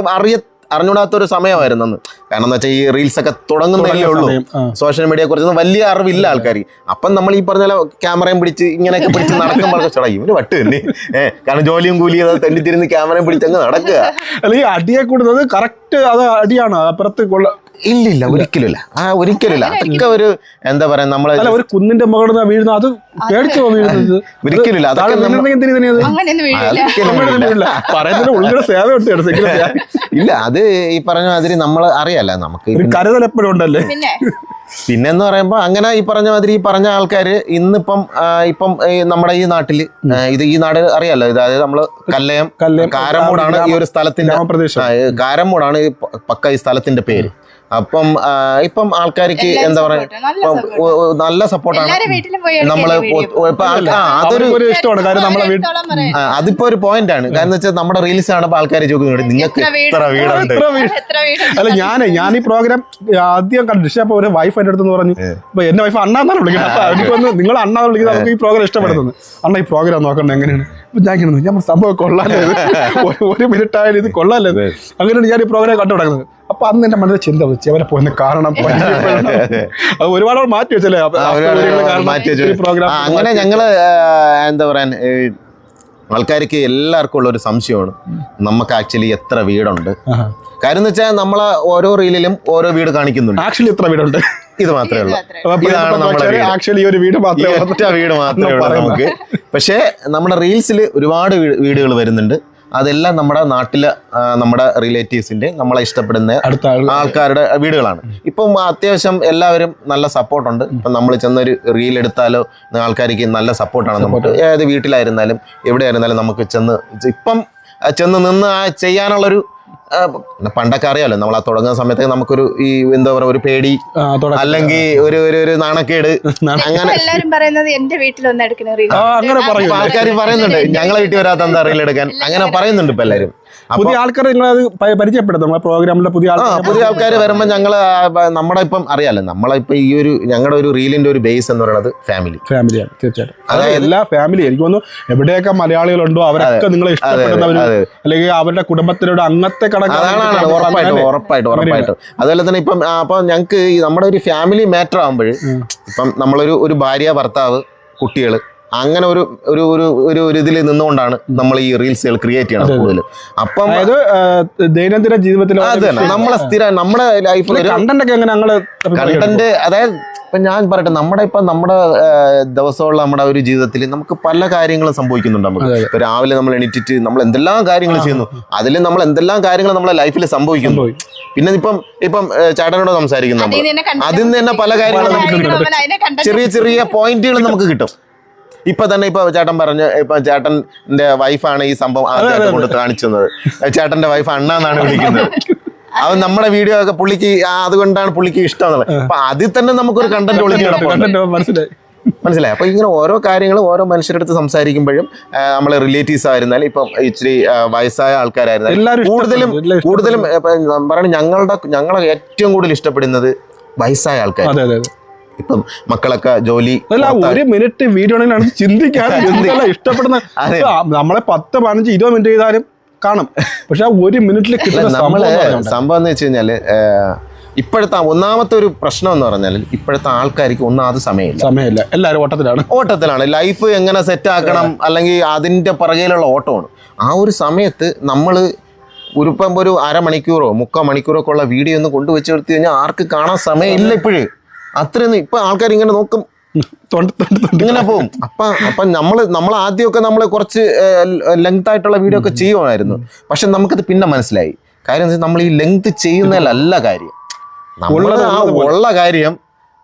അറിഞ്ഞൂടാത്തൊരു സമയമായിരുന്നു അന്ന്. കാരണം എന്ന് വെച്ചാൽ ഈ റീൽസ് ഒക്കെ തുടങ്ങുന്നതല്ലേ ഉള്ളൂ. സോഷ്യൽ മീഡിയയെ കുറിച്ചൊന്നും വലിയ അറിവില്ല ആൾക്കാർക്ക്. അപ്പം നമ്മൾ ഈ പറഞ്ഞ ക്യാമറയും പിടിച്ച് ഇങ്ങനെയൊക്കെ പിടിച്ച് നടക്കുമ്പോൾ ഇവന് വട്ട് തന്നെ. കാരണം ജോലിയും കൂലിയും തെണ്ടിത്തിരുന്ന് ക്യാമറയും പിടിച്ചങ്ങ് നടക്കുക. അല്ലെങ്കിൽ അടിയെ കൂടുന്നത് കറക്റ്റ് അത് അടിയാണ്, അപ്പുറത്ത് ഇല്ല ഒരിക്കലുമില്ല. ഒരിക്കലുമില്ല. അതൊക്കെ ഒരു എന്താ പറയാ, നമ്മളെ ഒരു കുന്നിന്റെ മുകളിൽ വീഴുന്ന അത് പേടിച്ചോ വീഴുന്നത്? ഒരിക്കലുമില്ല. ഇല്ല, അത് ഈ പറഞ്ഞ മാതിരി നമ്മൾ അറിയാലോ, നമുക്ക് കരുതൽ എപ്പോഴും ഉണ്ടല്ലേ. പിന്നെന്ന് പറയുമ്പോൾ അങ്ങനെ ഈ പറഞ്ഞ മാതിരി ഈ പറഞ്ഞ ആൾക്കാര് ഇന്നിപ്പം നമ്മുടെ ഈ നാട്ടില് ഈ നാട് അറിയാലോ, അതായത് നമ്മള് കാരമൂടാണ് ഈ ഒരു സ്ഥലത്തിന്റെ, കാരമൂടാണ് പക്ക ഈ സ്ഥലത്തിന്റെ പേര്. അപ്പം ഇപ്പം ആൾക്കാർക്ക് എന്താ പറയാ നല്ല സപ്പോർട്ടാണ് എല്ലാരും വീട്ടിലും പോയി നമ്മള് ഇപ്പൊ അതൊരു ഇഷ്ടമാണ്. കാര്യം നമ്മളെ വീട്ടിൽ അതിപ്പോ ഒരു പോയിന്റ് ആണ്. കാരണം വെച്ചാൽ നമ്മുടെ റീൽസ് കാണുമ്പോൾ ആൾക്കാർ ചോദിക്കുന്നുണ്ട് നിങ്ങൾക്ക് എത്ര വീടുണ്ട്. അല്ല ഞാൻ ഈ പ്രോഗ്രാം ആദ്യം കണ്ടു. പക്ഷെ അപ്പൊ ഒരു വൈഫ് എന്റെ അടുത്ത് പറഞ്ഞു, അപ്പൊ എന്റെ വൈഫ് അണ്ണാന്നാണ് വിളിക്കുന്നത്. അപ്പൊ എനിക്കൊന്ന് നിങ്ങൾ അണ്ണാന്ന് വിളിക്കുന്നത് നമുക്ക് ഈ പ്രോഗ്രാം ഇഷ്ടപ്പെടുന്നത്. അണ്ണ ഈ പ്രോഗ്രാം നോക്കണ്ട എങ്ങനെയാണ്. ഞാൻ സംഭവം കൊള്ളാല്ലേ, ഒരു മിനിറ്റ് ആയാലും ഇത് കൊള്ളാല്ലേ. അങ്ങനെയാണ് ഞാൻ ഈ പ്രോഗ്രാം കണ്ടു തുടങ്ങുന്നത്. അപ്പൊ അന്ന് എന്റെ മനസ്സിൽ ചിന്ത വെച്ച് അവരെ പോയി കാണണം, അത് ഒരുപാട് മാറ്റി വെച്ചല്ലേ പ്രോഗ്രാം. അങ്ങനെ ഞങ്ങള് എന്താ പറയാൻ ആൾക്കാർക്ക് എല്ലാവർക്കും ഉള്ള ഒരു സംശയമാണ് നമുക്ക് ആക്ച്വലി എത്ര വീടുണ്ട്. കാര്യം എന്ന് വെച്ചാൽ നമ്മളെ ഓരോ റീലിലും ഓരോ വീട് കാണിക്കുന്നുണ്ട്. ആക്ച്വലി എത്ര വീടുണ്ട്? ഇത് മാത്രമേ ഉള്ളൂ. ഇതാണ് നമ്മുടെ ആക്ച്വലി ഒരു വീട് മാത്രമേ ഒറ്റ വീട് മാത്രമേ ഉള്ളൂ നമുക്ക്. പക്ഷേ നമ്മുടെ റീൽസിൽ ഒരുപാട് വീടുകൾ വരുന്നുണ്ട്. അതെല്ലാം നമ്മുടെ നാട്ടിലെ നമ്മുടെ റിലേറ്റീവ്സിന്റെ നമ്മളെ ഇഷ്ടപ്പെടുന്ന ആൾക്കാരുടെ വീടുകളാണ്. ഇപ്പം അത്യാവശ്യം എല്ലാവരും നല്ല സപ്പോർട്ടുണ്ട്. ഇപ്പം നമ്മൾ ചെന്നൊരു റീൽ എടുത്താലോ ആൾക്കാർക്ക് നല്ല സപ്പോർട്ടാണ്. നമുക്ക് ഏത് വീട്ടിലായിരുന്നാലും എവിടെയായിരുന്നാലും നമുക്ക് ഇപ്പം ചെന്ന് നിന്ന് ചെയ്യാനുള്ളൊരു പണ്ടൊക്കെ അറിയാലോ നമ്മൾ ആ തുടങ്ങുന്ന സമയത്ത് നമുക്കൊരു ഈ എന്താ പറയാ ഒരു പേടി അല്ലെങ്കിൽ ഒരു നാണക്കേട് അങ്ങനെ എല്ലാരും പറയുന്നത് എന്റെ വീട്ടിലൊന്നും എടുക്കണ അങ്ങനെ പറയും. ആൾക്കാർ പറയുന്നുണ്ട് ഞങ്ങളെ വീട്ടിൽ വരാത്ത എന്താ റീൽ എടുക്കാൻ അങ്ങനെ പറയുന്നുണ്ട് ഇപ്പൊ എല്ലാവരും. പുതിയ ആൾക്കാർ നിങ്ങളത് പരിചയപ്പെടുത്തും പ്രോഗ്രാമിലെ പുതിയ ആൾക്കാർ വരുമ്പോൾ ഞങ്ങള് നമ്മുടെ ഇപ്പം അറിയാലോ നമ്മളിപ്പോ ഈ ഒരു ഞങ്ങളുടെ ഒരു റീലിന്റെ ഒരു ബേസ് എന്ന് പറയുന്നത് ഫാമിലിയാണ്. തീർച്ചയായിട്ടും അതായത് എല്ലാ ഫാമിലി എനിക്ക് തോന്നുന്നു എവിടെയൊക്കെ മലയാളികളുണ്ടോ അവരൊക്കെ നിങ്ങളെ ഇഷ്ടപ്പെടുന്നവര് അല്ലെങ്കിൽ അവരുടെ കുടുംബത്തിനോട് അങ്ങനത്തെ ഉറപ്പായിട്ടും. അതുപോലെ തന്നെ ഇപ്പം അപ്പൊ ഞങ്ങക്ക് നമ്മുടെ ഒരു ഫാമിലി മാറ്റർ ആകുമ്പോൾ ഇപ്പം നമ്മളൊരു ഭാര്യ ഭർത്താവ് കുട്ടികള് അങ്ങനെ ഒരു ഇതിൽ നിന്നുകൊണ്ടാണ് നമ്മൾ ഈ റീൽസുകൾ ക്രിയേറ്റ് ചെയ്യണം കൂടുതലും. അപ്പം ദൈനംദിന ജീവിതത്തിൽ നമ്മളെ സ്ഥിരം നമ്മുടെ ലൈഫിൽ കണ്ടന്റ് അതായത് ഇപ്പം ഞാൻ പറയട്ടെ നമ്മുടെ ദിവസമുള്ള നമ്മുടെ ഒരു ജീവിതത്തിൽ നമുക്ക് പല കാര്യങ്ങളും സംഭവിക്കുന്നുണ്ട്. നമുക്ക് ഇപ്പൊ രാവിലെ നമ്മൾ എണീറ്റിട്ട് നമ്മൾ എന്തെല്ലാം കാര്യങ്ങൾ ചെയ്യുന്നു, അതിൽ നമ്മൾ എന്തെല്ലാം കാര്യങ്ങൾ നമ്മളെ ലൈഫിൽ സംഭവിക്കുന്നു. പിന്നെ ഇപ്പം ചേട്ടനോട് സംസാരിക്കുന്നു അതിൽ നിന്ന് തന്നെ പല കാര്യങ്ങളും ചെറിയ പോയിന്റുകൾ നമുക്ക് കിട്ടും. ഇപ്പൊ തന്നെ ചേട്ടൻ പറഞ്ഞു ചേട്ടന്റെ വൈഫാണ് ഈ സംഭവം ആദ്യമായിട്ട് കൊണ്ട് കാണിച്ചത്. ചേട്ടന്റെ വൈഫ് അണ്ണാന്നാണ് വിളിക്കുന്നത്. അത് നമ്മുടെ വീഡിയോ ഒക്കെ പുള്ളിക്ക് അതുകൊണ്ടാണ് പുള്ളിക്ക് ഇഷ്ടം എന്നുള്ളത്. അപ്പൊ അതിൽ തന്നെ നമുക്കൊരു കണ്ടന്റ് ഒളിഞ്ഞു മനസ്സിലായി. അപ്പൊ ഇങ്ങനെ ഓരോ കാര്യങ്ങളും ഓരോ മനുഷ്യരുടെ അടുത്ത് സംസാരിക്കുമ്പോഴും നമ്മളെ റിലേറ്റീവ്സ് ആയിരുന്നാലും ഇപ്പം ഇച്ചിരി വയസ്സായ ആൾക്കാരായിരുന്നാലും കൂടുതലും പറയണ ഞങ്ങളെ ഏറ്റവും കൂടുതൽ ഇഷ്ടപ്പെടുന്നത് വയസ്സായ ആൾക്കാർ. ഇപ്പം മക്കളൊക്കെ ജോലി ഒരു മിനിറ്റ് വീഡിയോ ചിന്തിക്കാൻ ഇഷ്ടപ്പെടുന്ന നമ്മളെ 10, 15, 20 മിനിറ്റ് ചെയ്താലും കാണും. പക്ഷെ ഒരു മിനിറ്റിൽ നമ്മള് സംഭവം എന്ന് വെച്ച് കഴിഞ്ഞാല് ഇപ്പോഴത്തെ ഒന്നാമത്തെ ഒരു പ്രശ്നം എന്ന് പറഞ്ഞാൽ ഇപ്പോഴത്തെ ആൾക്കാർക്ക് ഒന്നാമത് സമയമില്ല. എല്ലാവരും ഓട്ടത്തിലാണ്. ലൈഫ് എങ്ങനെ സെറ്റ് ആക്കണം അല്ലെങ്കിൽ അതിന്റെ പുറകെയിലുള്ള ഓട്ടമാണ്. ആ ഒരു സമയത്ത് നമ്മള് ഒരു അരമണിക്കൂറോ 3/4 മണിക്കൂറോ ഒക്കെ ഉള്ള വീഡിയോ ഒന്ന് കൊണ്ടുവച്ച് എടുത്തു കഴിഞ്ഞാൽ ആർക്ക് കാണാൻ സമയമില്ല. ഇപ്പോഴും അത്രയൊന്നും ഇപ്പൊ ആൾക്കാർ ഇങ്ങനെ നോക്കും, ഇങ്ങനെ പോകും. അപ്പൊ നമ്മൾ ആദ്യമൊക്കെ നമ്മൾ കുറച്ച് ലെങ്ത് ആയിട്ടുള്ള വീഡിയോ ഒക്കെ ചെയ്യുമായിരുന്നു. പക്ഷെ നമുക്കത് പിന്നെ മനസ്സിലായി. കാര്യം നമ്മൾ ഈ ലെങ്ത് ചെയ്യുന്നതിലല്ല കാര്യം. നമ്മൾ ആ ഉള്ള കാര്യം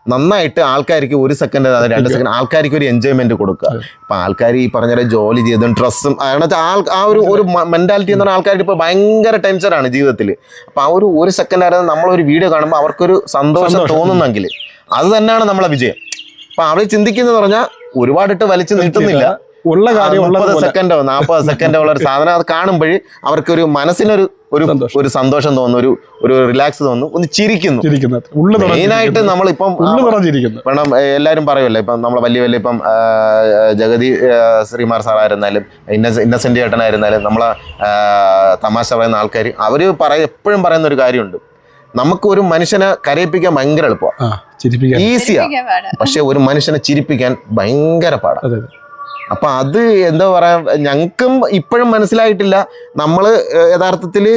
നന്നായിട്ട് ആൾക്കാർക്ക് 1 സെക്കൻഡ് 2 സെക്കൻഡ് ആൾക്കാർക്ക് ഒരു എൻജോയ്മെന്റ് കൊടുക്കുക. ഇപ്പൊ ആൾക്കാർ ഈ പറഞ്ഞ ജോലി ചെയ്തും ഡ്രസ്സും ആ ഒരു മെന്റാലിറ്റി എന്ന് പറഞ്ഞാൽ ആൾക്കാർക്ക് ഇപ്പൊ ഭയങ്കര ടെൻഷനാണ് ജീവിതത്തിൽ. അപ്പൊ ആ 1 സെക്കൻഡ് ആയിരുന്നു നമ്മളൊരു വീഡിയോ കാണുമ്പോൾ അവർക്കൊരു സന്തോഷം തോന്നുന്നെങ്കിൽ അത് തന്നെയാണ് നമ്മളെ വിജയം. അപ്പൊ അവർ ചിന്തിക്കുന്നത് പറഞ്ഞാൽ ഒരുപാടിട്ട് വലിച്ചു നീട്ടുന്നില്ല. ഉള്ള കാര്യം 30 സെക്കൻഡോ 40 സെക്കൻഡോ ഉള്ള ഒരു സാധനം അത് കാണുമ്പോൾ അവർക്കൊരു മനസ്സിനൊരു ഒരു സന്തോഷം തോന്നുന്നു, ഒരു റിലാക്സ് തോന്നുന്നു, ഒന്ന് ചിരിക്കുന്നു. മെയിനായിട്ട് നമ്മളിപ്പം വേണം എല്ലാവരും പറയുമല്ലോ. ഇപ്പം നമ്മളെ വലിയ ഇപ്പം ജഗതി ശ്രീമാർ സാറായിരുന്നാലും ഇന്നസെന്റ് ചേട്ടനായിരുന്നാലും നമ്മളെ തമാശ പറയുന്ന ആൾക്കാർ അവര് എപ്പോഴും പറയുന്ന ഒരു കാര്യമുണ്ട്, നമുക്ക് ഒരു മനുഷ്യനെ കരയിപ്പിക്കാൻ ഭയങ്കര എളുപ്പമാണ്, ഈസിയാ. പക്ഷെ ഒരു മനുഷ്യനെ ചിരിപ്പിക്കാൻ ഭയങ്കര പാടാണ്. അപ്പൊ അത് എന്താ പറയാ ഞങ്ങൾക്കും ഇപ്പോഴും മനസ്സിലായിട്ടില്ല. നമ്മള് യഥാർത്ഥത്തില്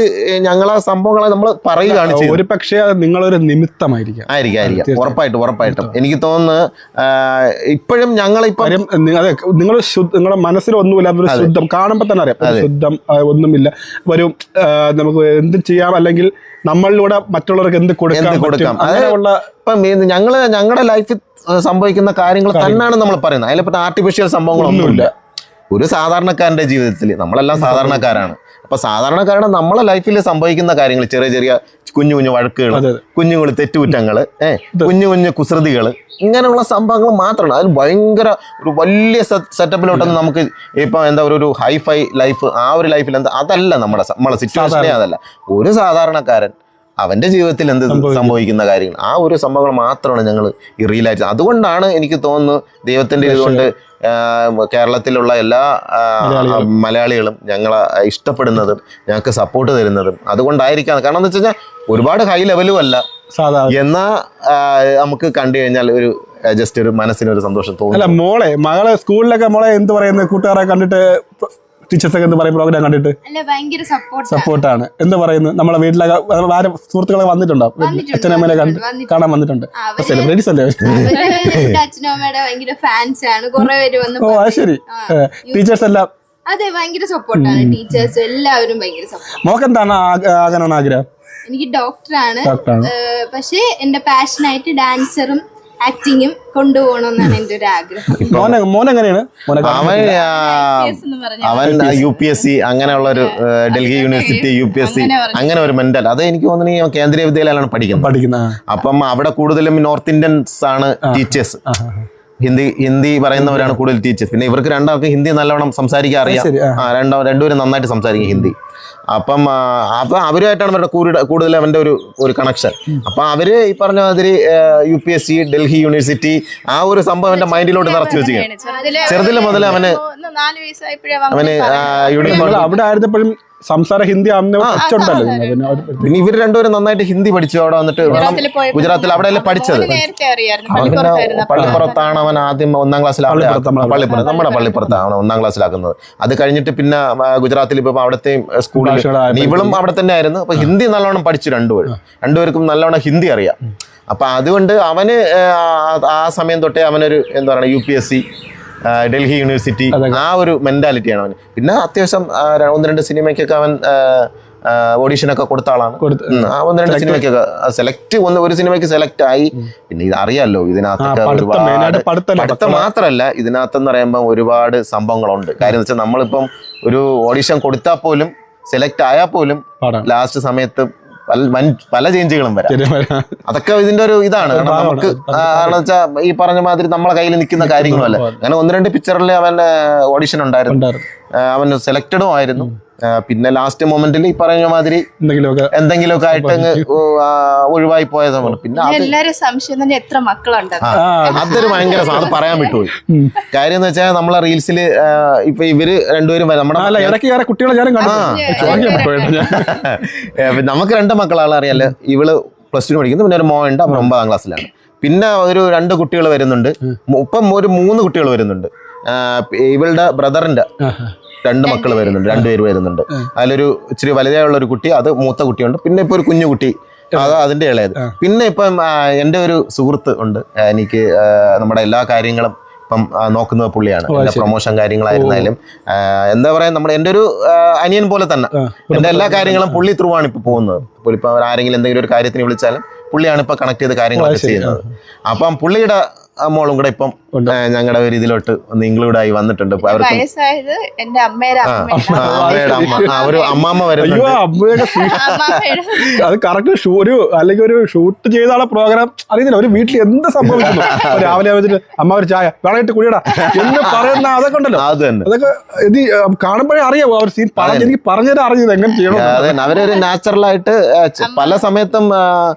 ഞങ്ങളെ സംഭവങ്ങളെ നമ്മൾ പറയുകയാണ് ചെയ്യുന്നത്. ഒരു പക്ഷേ നിങ്ങളൊരു നിമിത്തമായിരിക്കാം. ഉറപ്പായിട്ടും എനിക്ക് തോന്നുന്നു ഇപ്പോഴും ഞങ്ങളിപ്പം അതെ നിങ്ങളുടെ മനസ്സിലൊന്നുമില്ല, ഒരു ശുദ്ധം കാണുമ്പോ തന്നെ അറിയാം, ശുദ്ധം ഒന്നുമില്ല. ഒരു നമുക്ക് എന്ത് ചെയ്യാം അല്ലെങ്കിൽ നമ്മളിലൂടെ മറ്റുള്ളവർക്ക് എന്ത് കൊടുക്കാം. അങ്ങനെയുള്ള ഇപ്പം ഞങ്ങളുടെ ലൈഫിൽ സംഭവിക്കുന്ന കാര്യങ്ങൾ തന്നെയാണ് നമ്മൾ പറയുന്നത്. അതിലെപ്പറ്റ ആർട്ടിഫിഷ്യൽ സംഭവങ്ങളൊന്നുമില്ല. ഒരു സാധാരണക്കാരൻ്റെ ജീവിതത്തിൽ നമ്മളെല്ലാം സാധാരണക്കാരാണ്. അപ്പോൾ സാധാരണക്കാരുടെ നമ്മളെ ലൈഫിൽ സംഭവിക്കുന്ന കാര്യങ്ങൾ, ചെറിയ ചെറിയ കുഞ്ഞു കുഞ്ഞു വഴക്കുകൾ, കുഞ്ഞു തെറ്റുകുറ്റങ്ങൾ, കുഞ്ഞു കുഞ്ഞു കുസൃതികൾ, ഇങ്ങനെയുള്ള സംഭവങ്ങൾ മാത്രമാണ്. അതിൽ ഭയങ്കര ഒരു വലിയ സെറ്റപ്പിലോട്ടൊന്നും നമുക്ക് ഇപ്പം എന്താ ഒരു ഹൈഫൈ ലൈഫ്, ആ ഒരു ലൈഫിൽ എന്താ അതല്ല നമ്മളെ സിറ്റുവേഷനേ അതല്ല. ഒരു സാധാരണക്കാരൻ അവൻ്റെ ജീവിതത്തിൽ എന്ത് സംഭവിക്കുന്ന കാര്യങ്ങൾ, ആ ഒരു സംഭവങ്ങൾ മാത്രമാണ് ഞങ്ങൾ ഈ റീലായിട്ട്. അതുകൊണ്ടാണ് എനിക്ക് തോന്നുന്നു ദൈവത്തിൻ്റെ ഇതുകൊണ്ട് കേരളത്തിലുള്ള എല്ലാ മലയാളികളും ഞങ്ങളെ ഇഷ്ടപ്പെടുന്നതും ഞങ്ങൾക്ക് സപ്പോർട്ട് തരുന്നതും അതുകൊണ്ടായിരിക്കാം. കാരണം എന്ന് വെച്ച് കഴിഞ്ഞാൽ ഒരുപാട് ഹൈ ലെവലും അല്ല, എന്നാ നമുക്ക് കണ്ടു കഴിഞ്ഞാൽ ഒരു ജസ്റ്റ് ഒരു മനസ്സിനൊരു സന്തോഷം തോന്നും. അല്ല മോളെ മകളെ സ്കൂളിലൊക്കെ മോളെ എന്ത് പറയുന്നത്, കൂട്ടുകാരെ കണ്ടിട്ട് ടീച്ചേഴ്സൊക്കെ എന്ത് പറയും, പ്രോഗ്രാം കണ്ടിട്ട് സപ്പോർട്ടാണ് എന്ത് പറയുന്നു? നമ്മളെ വീട്ടിലൊക്കെ ആരും സുഹൃത്തുക്കളൊക്കെ വന്നിട്ടുണ്ടോ? അച്ഛനമ്മേനെ കാണാൻ വന്നിട്ടുണ്ട്. സെലിബ്രിറ്റീസ് അല്ലേ? ഓ അത് ശരി. ടീച്ചേഴ്സ് എല്ലാം അതെ ഭയങ്കര സപ്പോർട്ടാണ്. ടീച്ചേഴ്സ് എല്ലാവരും ഭയങ്കര സപ്പോർട്ട്. മോക്ക് എന്താണ് ആകാനാണ് ആഗ്രഹം? എനിക്ക് ഡോക്ടറാണ്. പക്ഷെ എന്റെ പാഷനായിട്ട് ഡാൻസറും ആക്ടിങ്ങും കൊണ്ടുപോകണമെന്നാണ് എന്റെ ഒരു ആഗ്രഹം. മോനെങ്ങനെയാണ്? അവൻ UPSC അങ്ങനെയുള്ള ഒരു ഡൽഹി യൂണിവേഴ്സിറ്റി UPSC അങ്ങനെ ഒരു മെന്റൽ, അത് എനിക്ക് തോന്നുന്നു കേന്ദ്രീയ വിദ്യാലയമാണ് പഠിക്കുന്നത്. അപ്പം അവിടെ കൂടുതലും നോർത്ത് ഇന്ത്യൻസ് ആണ് ടീച്ചേഴ്സ്, ഹിന്ദി പറയുന്നവരാണ് കൂടുതൽ ടീച്ചേഴ്സ്. പിന്നെ ഇവർക്ക് രണ്ടാൾക്കും ഹിന്ദി നല്ലവണ്ണം സംസാരിക്കാൻ അറിയാം. രണ്ടുപേരും നന്നായിട്ട് സംസാരിക്കും ഹിന്ദി. അപ്പം അവരുമായിട്ടാണ് അവരുടെ കൂടുതൽ അവൻ്റെ ഒരു കണക്ഷൻ. അപ്പം അവര് ഈ പറഞ്ഞ മാതിരി UPSC ഡൽഹി യൂണിവേഴ്സിറ്റി ആ ഒരു സംഭവം എൻ്റെ മൈൻഡിലോട്ട് നിറച്ചു വെച്ചിരിക്കുകയാണ്. ചെറുതിലെ മുതൽ അവന് യൂണിഫോം അവിടെ ആയിരുന്നപ്പോഴും സംസാര ഹിന്ദി പിന്നെ ഇവർ രണ്ടുപേരും നന്നായിട്ട് ഹിന്ദി പഠിച്ചു. അവിടെ വന്നിട്ട് ഗുജറാത്തിൽ അവിടെയല്ലേ പഠിച്ചത്. പള്ളിപ്പുറത്താണ് അവൻ ആദ്യം 1ാം ക്ലാസ്സിൽ, പള്ളിപ്പുറത്ത് നമ്മുടെ പള്ളിപ്പുറത്താണ് 1ാം ക്ലാസ്സിലാക്കുന്നത്. അത് കഴിഞ്ഞിട്ട് പിന്നെ ഗുജറാത്തിൽ ഇപ്പൊ അവിടുത്തെ സ്കൂളിൽ ഇവളും അവിടെ തന്നെ ആയിരുന്നു. അപ്പൊ ഹിന്ദി നല്ലോണം പഠിച്ചു രണ്ടുപേർക്കും നല്ലോണം ഹിന്ദി അറിയാം. അപ്പൊ അതുകൊണ്ട് അവന് ആ സമയം തൊട്ടേ അവനൊരു എന്താ പറയുക UPSC ഡൽഹി യൂണിവേഴ്സിറ്റി ആ ഒരു മെന്റാലിറ്റിയാണ് അവന്. പിന്നെ അത്യാവശ്യം 1-2 സിനിമയ്ക്കൊക്കെ അവൻ ഓഡീഷനൊക്കെ കൊടുത്ത ആളാണ്. 1-2 സിനിമയ്ക്കൊക്കെ ഒരു സിനിമയ്ക്ക് സെലക്ട് ആയി. പിന്നെ ഇത് അറിയാലോ, ഇതിനകത്തൊക്കെ ഒരുപാട് പഠിത്തം മാത്രമല്ല, ഇതിനകത്തെന്ന് പറയുമ്പോൾ ഒരുപാട് സംഭവങ്ങളുണ്ട്. കാര്യം എന്ന് വെച്ചാൽ നമ്മളിപ്പം ഒരു ഓഡീഷൻ കൊടുത്താൽ പോലും സെലക്ട് ആയാൽ പോലും ലാസ്റ്റ് സമയത്ത് പല ചേഞ്ചുകളും വരാം. അതൊക്കെ ഇതിന്റെ ഒരു ഇതാണ്. നമുക്ക് കാരണം വെച്ചാൽ ഈ പറഞ്ഞ മാതിരി നമ്മളെ കയ്യിൽ നിൽക്കുന്ന കാര്യങ്ങളുമല്ല. അങ്ങനെ 1-2 പിക്ചറിൽ അവൻ ഓഡിഷൻ ഉണ്ടായിരുന്നു, അവൻ സെലക്റ്റഡും ആയിരുന്നു. പിന്നെ ലാസ്റ്റ് മൊമെന്റിൽ ഈ പറഞ്ഞ മാതിരി എന്തെങ്കിലുമൊക്കെ ആയിട്ട് അങ്ങ് ഒഴിവായി പോയ സമയം. പിന്നെ എത്ര മക്കളുണ്ട്, അതൊരു ഭയങ്കര അത് പറയാൻ വിട്ടുപോയി. കാര്യം എന്ന് വെച്ചാൽ നമ്മളെ റീൽസിൽ ഇപ്പൊ ഇവര് രണ്ടുപേരും നമുക്ക് 2 മക്കളാണ് അറിയാലോ. ഇവള് +2 പഠിക്കുന്നു, പിന്നെ ഒരു മോനുണ്ട്, അവൻ 9ാം ക്ലാസ്സിലാണ്. പിന്നെ ഒരു 2 കുട്ടികൾ വരുന്നുണ്ട്, ഇപ്പം ഒരു 3 കുട്ടികൾ വരുന്നുണ്ട്. ഇവളുടെ ബ്രദറിന്റെ 2 മക്കൾ വരുന്നുണ്ട്, 2 പേര് വരുന്നുണ്ട്. അതിലൊരു ഇച്ചിരി വലുതായുള്ള ഒരു കുട്ടി, അത് മൂത്ത കുട്ടിയുണ്ട്. പിന്നെ ഇപ്പൊ ഒരു കുഞ്ഞു കുട്ടി, അതിന്റെ ഇളയത്. പിന്നെ ഇപ്പം എൻ്റെ ഒരു സുഹൃത്ത് ഉണ്ട്, എനിക്ക് നമ്മുടെ എല്ലാ കാര്യങ്ങളും ഇപ്പം നോക്കുന്നത് പുള്ളിയാണ്. എൻ്റെ പ്രൊമോഷൻ കാര്യങ്ങളായിരുന്നാലും എന്താ പറയാ, നമ്മുടെ എൻ്റെ ഒരു അനിയൻ പോലെ തന്നെ എൻ്റെ എല്ലാ കാര്യങ്ങളും പുള്ളി ത്രൂ ആണ് ഇപ്പൊ പോകുന്നത്. ഇപ്പൊ ആരെങ്കിലും എന്തെങ്കിലും ഒരു കാര്യത്തിന് വിളിച്ചാലും പുള്ളിയാണ് ഇപ്പൊ കണക്ട് ചെയ്ത് കാര്യങ്ങളൊക്കെ ചെയ്യുന്നത്. അപ്പം പുള്ളിയുടെ മോളും കൂടെ ഇപ്പം ഞങ്ങളുടെ ഒരു ഇതിലോട്ട് ഒന്ന് ഇൻക്ലൂഡ് ആയി വന്നിട്ടുണ്ട്. ഒരു അമ്മാമ്മ വരുന്നുണ്ട്. അത് കറക്റ്റ് അല്ലെങ്കിൽ ഒരു ഷൂട്ട് ചെയ്ത പ്രോഗ്രാം അറിയുന്നില്ല. ഒരു വീട്ടിൽ എന്ത് സംഭവിക്കുന്നു, രാവിലെ വെച്ചിട്ട് അമ്മ ഒരു ചായ വേണമായിട്ട് കുടിയടാ എന്ന് പറയുന്ന അതൊക്കെ ഉണ്ടല്ലോ. അത് തന്നെ, അതൊക്കെ ഇത് കാണുമ്പോഴേ അറിയാം. അവർ സീൻ എനിക്ക് പറഞ്ഞത് അറിഞ്ഞത് എങ്ങനെ ചെയ്യണം. അവരൊരു നാച്ചുറലായിട്ട് പല സമയത്തും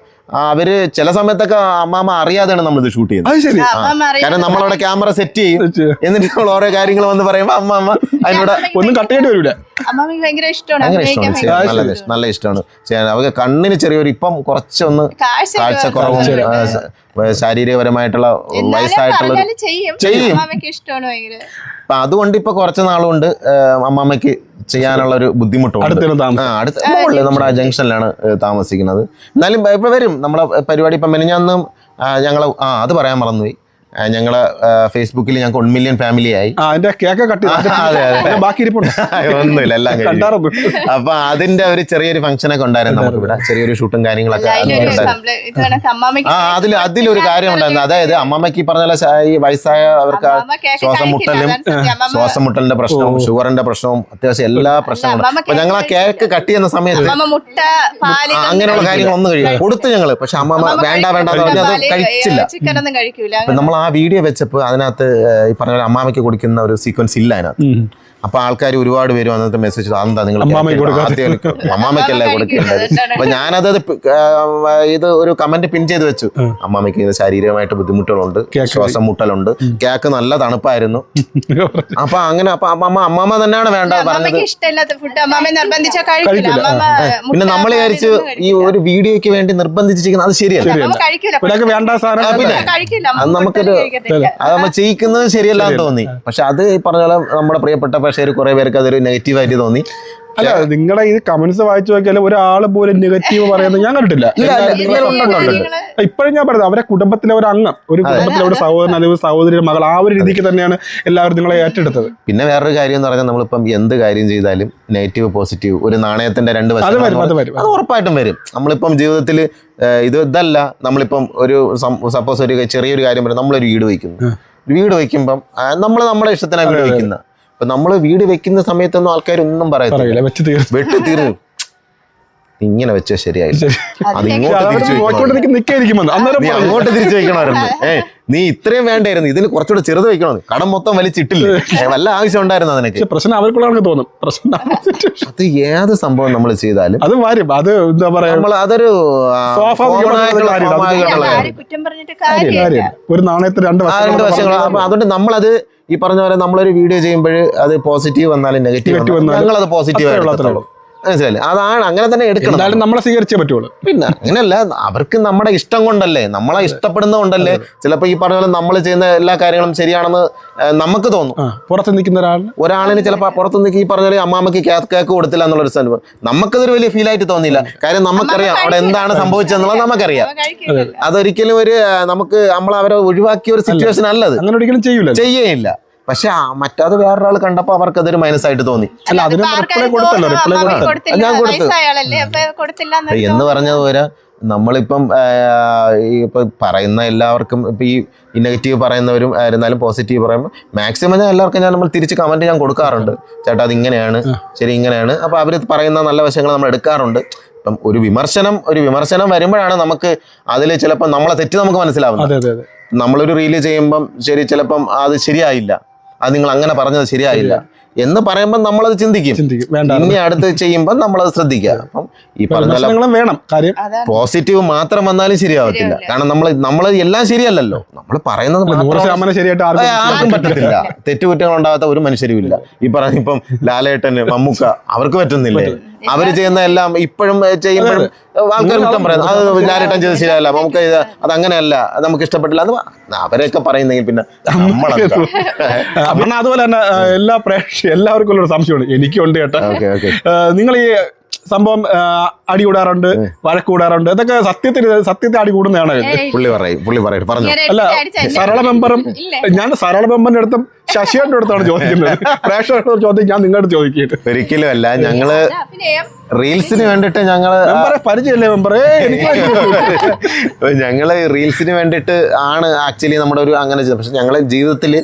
അവര് ചില സമയത്തൊക്കെ അമ്മാമ്മ അറിയാതെയാണ് നമ്മളിത് ഷൂട്ട് ചെയ്യുന്നത്. കാരണം നമ്മളവിടെ ക്യാമറ സെറ്റ് ചെയ്യും, എന്നിട്ട് നമ്മൾ ഓരോ കാര്യങ്ങൾ വന്ന് പറയുമ്പോ അമ്മാമ്മ അതിനോട് ഒന്നും കട്ട് ചെയ്യേണ്ടി വരില്ല. ഭയങ്കര ഇഷ്ടമാണ്, നല്ല ഇഷ്ടമാണ് ചെയ്യാൻ. അവർക്ക് കണ്ണിന് ചെറിയൊരു ഇപ്പം കുറച്ചൊന്ന് കാഴ്ചക്കുറവും ശാരീരികപരമായിട്ടുള്ള വയസ്സായിട്ടുള്ള ചെയ്യും. അപ്പൊ അതുകൊണ്ട് ഇപ്പൊ കുറച്ച് നാളുകൊണ്ട് അമ്മാമ്മയ്ക്ക് ചെയ്യാനുള്ള ഒരു ബുദ്ധിമുട്ടുണ്ട്. നമ്മുടെ ജംഗ്ഷനിലാണ് താമസിക്കുന്നത്. എന്നാലും ഇപ്പൊ വരും നമ്മളെ പരിപാടി. ഇപ്പൊ മെനിഞ്ഞാന്നും ഞങ്ങൾ അത് പറയാൻ മറന്നുപോയി. ഞങ്ങള് ഫേസ്ബുക്കിൽ ഞങ്ങൾക്ക് 1 മില്യൺ ഫാമിലി ആയി. അതിന്റെ കേക്ക് കട്ട് ബാക്കി ഒന്നുമില്ല, എല്ലാം കഴിഞ്ഞു. അപ്പൊ അതിന്റെ ഒരു ചെറിയൊരു ഫംഗ്ഷൻ ഒക്കെ ഉണ്ടായിരുന്നു നമുക്ക് ഇവിടെ, ചെറിയൊരു ഷൂട്ടും കാര്യങ്ങളൊക്കെ. അതിലൊരു കാര്യം ഉണ്ടായിരുന്നു, അതായത് അമ്മമ്മക്ക് പറഞ്ഞ ഈ വയസ്സായ അവർക്ക് ശ്വാസം മുട്ടലിന്റെ പ്രശ്നവും ഷുഗറിന്റെ പ്രശ്നവും അത്യാവശ്യം എല്ലാ പ്രശ്നങ്ങളും. അപ്പൊ ഞങ്ങൾ ആ കേക്ക് കട്ട് ചെയ്യുന്ന സമയത്ത് അങ്ങനെയുള്ള കാര്യങ്ങളൊന്നും കൊടുത്തു ഞങ്ങള്. പക്ഷെ അമ്മമ്മ വേണ്ട വേണ്ട പറഞ്ഞ് അത് കഴിച്ചില്ല. നമ്മൾ ആ വീഡിയോ വെച്ചപ്പോൾ അതിനകത്ത് ഈ പറഞ്ഞ അമ്മാമയ്ക്ക് കൊടുക്കുന്ന ഒരു സീക്വൻസ് ഇല്ല അതിനകത്ത്. അപ്പൊ ആൾക്കാർ ഒരുപാട് പേര് വന്നിട്ട് മെസ്സേജ് അതെന്താ നിങ്ങൾ അമ്മാമയ്ക്കല്ലേ കൊടുക്കേണ്ടത്. അപ്പൊ ഞാനത് ഇത് ഒരു കമന്റ് പിൻ ചെയ്ത് വെച്ചു. അമ്മാമയ്ക്ക് ശാരീരികമായിട്ട് ബുദ്ധിമുട്ടുകളുണ്ട്, ശ്വാസം മുട്ടലുണ്ട്, കേക്ക് നല്ല തണുപ്പായിരുന്നു. അപ്പൊ അങ്ങനെ അപ്പൊ അമ്മാമ തന്നെയാണ് വേണ്ട പറഞ്ഞത്. പിന്നെ നമ്മൾ വിചാരിച്ചു ഈ ഒരു വീഡിയോയ്ക്ക് വേണ്ടി നിർബന്ധിച്ചിരിക്കുന്നത് അത് ശരിയല്ല. അത് നമുക്കൊരു അത് നമ്മൾ ചെയ്യിക്കുന്നത് ശരിയല്ല എന്ന് തോന്നി. പക്ഷെ അത് ഈ പറഞ്ഞ പോലെ നമ്മുടെ പ്രിയപ്പെട്ട പക്ഷേ കുറെ പേർക്ക് അതൊരു നെഗറ്റീവായിട്ട് തോന്നി. അല്ല, നിങ്ങളുടെ ഈ കമന്റ്സ് വായിച്ചു നോക്കിയാലും ഒരാൾ പോലും നെഗറ്റീവ് പറയുന്നത് ഞാൻ കണ്ടിട്ടില്ല. ഇപ്പോഴും ഞാൻ പറയുന്നത് അവരെ കുടുംബത്തിലെ ഒരു അംഗം, ഒരു കുടുംബത്തിലെ ഒരു സഹോദരൻ അല്ലെങ്കിൽ സഹോദരിയുടെ മകൾ, ആ ഒരു രീതിക്ക് തന്നെയാണ് എല്ലാവരും നിങ്ങളെ ഏറ്റെടുത്തത്. പിന്നെ വേറൊരു കാര്യം എന്ന് പറഞ്ഞാൽ നമ്മളിപ്പം എന്ത് കാര്യം ചെയ്താലും നെഗറ്റീവ് പോസിറ്റീവ് ഒരു നാണയത്തിന്റെ രണ്ട് വശം അത് ഉറപ്പായിട്ടും വരും. നമ്മളിപ്പം ജീവിതത്തിൽ ഇതല്ല, നമ്മളിപ്പം ഒരു സപ്പോസ് ഒരു ചെറിയൊരു കാര്യം പറയും, നമ്മളൊരു വീട് വയ്ക്കുമ്പം നമ്മൾ നമ്മുടെ ഇഷ്ടത്തിനാണ് വീട് വയ്ക്കുന്നത്. അപ്പൊ നമ്മള് വീട് വെക്കുന്ന സമയത്തൊന്നും ആൾക്കാരൊന്നും പറയത്തില്ല, വെട്ടി തീർന്നു ഇങ്ങനെ വെച്ചാൽ ശരിയായില്ല, അത് ഇങ്ങോട്ട് തിരിച്ചു വെക്കണമായിരുന്നു, നീ ഇത്രയും വേണ്ടായിരുന്നു, ഇതിൽ കുറച്ചുകൂടെ ചെറുത് വെക്കണമെന്ന്, കടം മൊത്തം വലിച്ചിട്ടില്ലേ, വല്ല ആവശ്യം ഉണ്ടായിരുന്നു അതിനൊക്കെ. പ്രശ്നം അവർക്കുള്ള തോന്നും. അത് ഏത് സംഭവം നമ്മൾ ചെയ്താലും അത് വരും. അത് എന്താ പറയാ, അതൊരു ഒരു നാണയത്തിന് രണ്ട് വശങ്ങൾ. അപ്പൊ അതുകൊണ്ട് നമ്മളത് ഈ പറഞ്ഞ പോലെ നമ്മളൊരു വീഡിയോ ചെയ്യുമ്പോൾ അത് പോസിറ്റീവ് വന്നാലും നെഗറ്റീവ് വന്നാലും ഞങ്ങളത് പോസിറ്റീവ് ആയിട്ടുള്ളൂ. മനസ്സിലായില്ലേ? അതാണ് അങ്ങനെ തന്നെ എടുക്കണം. നമ്മളെ സ്വീകരിച്ചേ പറ്റുള്ളൂ. പിന്നെ അങ്ങനെയല്ല, അവർക്ക് നമ്മുടെ ഇഷ്ടം കൊണ്ടല്ലേ, നമ്മളെ ഇഷ്ടപ്പെടുന്നത് കൊണ്ടല്ലേ ചിലപ്പോൾ ഈ പറഞ്ഞ പോലെ നമ്മൾ ചെയ്യുന്ന എല്ലാ കാര്യങ്ങളും ശരിയാണെന്ന് നമുക്ക് തോന്നും. പുറത്ത് നിൽക്കുന്ന ഒരാളിന് ചിലപ്പോൾ പുറത്ത് നിൽക്കി ഈ പറഞ്ഞ പോലെ അമ്മാമയ്ക്ക് കേക്ക് കൊടുത്തില്ല എന്നുള്ളൊരു സംഭവം നമുക്കതൊരു വലിയ ഫീലായിട്ട് തോന്നിയില്ല. കാര്യം നമുക്കറിയാം അവിടെ എന്താണ് സംഭവിച്ചതെന്നുള്ളത് നമുക്കറിയാം. അതൊരിക്കലും ഒരു നമുക്ക് അവരെ ഒഴിവാക്കിയ ഒരു സിറ്റുവേഷൻ അല്ലത്, അങ്ങനെ ഒരിക്കലും ചെയ്യേയില്ല. പക്ഷെ മറ്റത് വേറൊരാൾ കണ്ടപ്പോ അവർക്ക് അതൊരു മൈനസായിട്ട് തോന്നി. ഞാൻ കൊടുത്തു എന്ന് പറഞ്ഞതുപോലെ നമ്മളിപ്പം ഇപ്പൊ പറയുന്ന എല്ലാവർക്കും ഇപ്പൊ ഈ നെഗറ്റീവ് പറയുന്നവരും ആയിരുന്നാലും പോസിറ്റീവ് പറയുമ്പോൾ മാക്സിമം ഞാൻ എല്ലാവർക്കും നമ്മൾ തിരിച്ച് കമന്റ് ഞാൻ കൊടുക്കാറുണ്ട്. ചേട്ടാ അത് ഇങ്ങനെയാണ്, ശരി ഇങ്ങനെയാണ്. അപ്പൊ അവര് പറയുന്ന നല്ല വശങ്ങൾ നമ്മൾ എടുക്കാറുണ്ട്. ഇപ്പം ഒരു വിമർശനം വരുമ്പോഴാണ് നമുക്ക് അതിൽ ചിലപ്പോൾ നമ്മളെ തെറ്റ് നമുക്ക് മനസ്സിലാവുന്നത്. നമ്മളൊരു റീല് ചെയ്യുമ്പം ശരി ചിലപ്പം അത് ശരിയായില്ല, അത് നിങ്ങൾ അങ്ങനെ പറഞ്ഞത് ശരിയായില്ല എന്ന് പറയുമ്പോൾ നമ്മളത് ചിന്തിക്കും. ഇനി അടുത്ത് ചെയ്യുമ്പോൾ നമ്മളത് ശ്രദ്ധിക്കുക. അപ്പം ഈ പറഞ്ഞ പോസിറ്റീവ് മാത്രം വന്നാലും ശരിയാവത്തില്ല. കാരണം നമ്മൾ എല്ലാം ശരിയല്ലല്ലോ, നമ്മൾ പറയുന്നത് ആർക്കും പറ്റത്തില്ല. തെറ്റുകുറ്റങ്ങൾ ഉണ്ടാകാത്ത ഒരു മനുഷ്യരുമില്ല. ഈ പറഞ്ഞ ഇപ്പം ലാലേട്ടന്, മമ്മൂക്ക അവർക്ക് പറ്റുന്നില്ലേ? അവര് ചെയ്യുന്ന എല്ലാം ഇപ്പോഴും ചെയ്യുമ്പോഴും ആൾക്കാർ കുറ്റം പറയുന്നത് അത് ലാലേട്ടൻ ചെയ്ത് ശരിയല്ല, നമുക്ക് അതങ്ങനെയല്ല, നമുക്ക് ഇഷ്ടപ്പെട്ടില്ല, അത് അവരെയൊക്കെ പറയുന്നെങ്കിൽ പിന്നെ നമ്മളെ അതുപോലെ തന്നെ എല്ലാവർക്കും ഉള്ള സംശയമുണ്ട്, എനിക്കുണ്ട് കേട്ടോ. നിങ്ങൾ ഈ സംഭവം അടി കൂടാറുണ്ട്, വഴക്ക് കൂടാറുണ്ട്, ഇതൊക്കെ സത്യത്തെ അടി കൂടുന്നതാണ്. പുള്ളി പറയും പറഞ്ഞു. അല്ല, സരള മെമ്പറും ഞാൻ സരള മെമ്പറിന്റെ അടുത്തും ശശിയുടെ അടുത്താണ് ചോദിക്കുന്നത്. പ്രേക്ഷകരുടെ ചോദ്യം ഞാൻ നിങ്ങളുടെ ചോദിക്കുന്നത് ഒരിക്കലും അല്ല. ഞങ്ങള് റീൽസിന് വേണ്ടിട്ട് പരിചയല്ലേ മെമ്പറേ? ഞങ്ങള് റീൽസിന് വേണ്ടിട്ട് ആണ് ആക്ച്വലി നമ്മുടെ ഒരു അങ്ങനെ. പക്ഷെ ഞങ്ങളെ ജീവിതത്തില്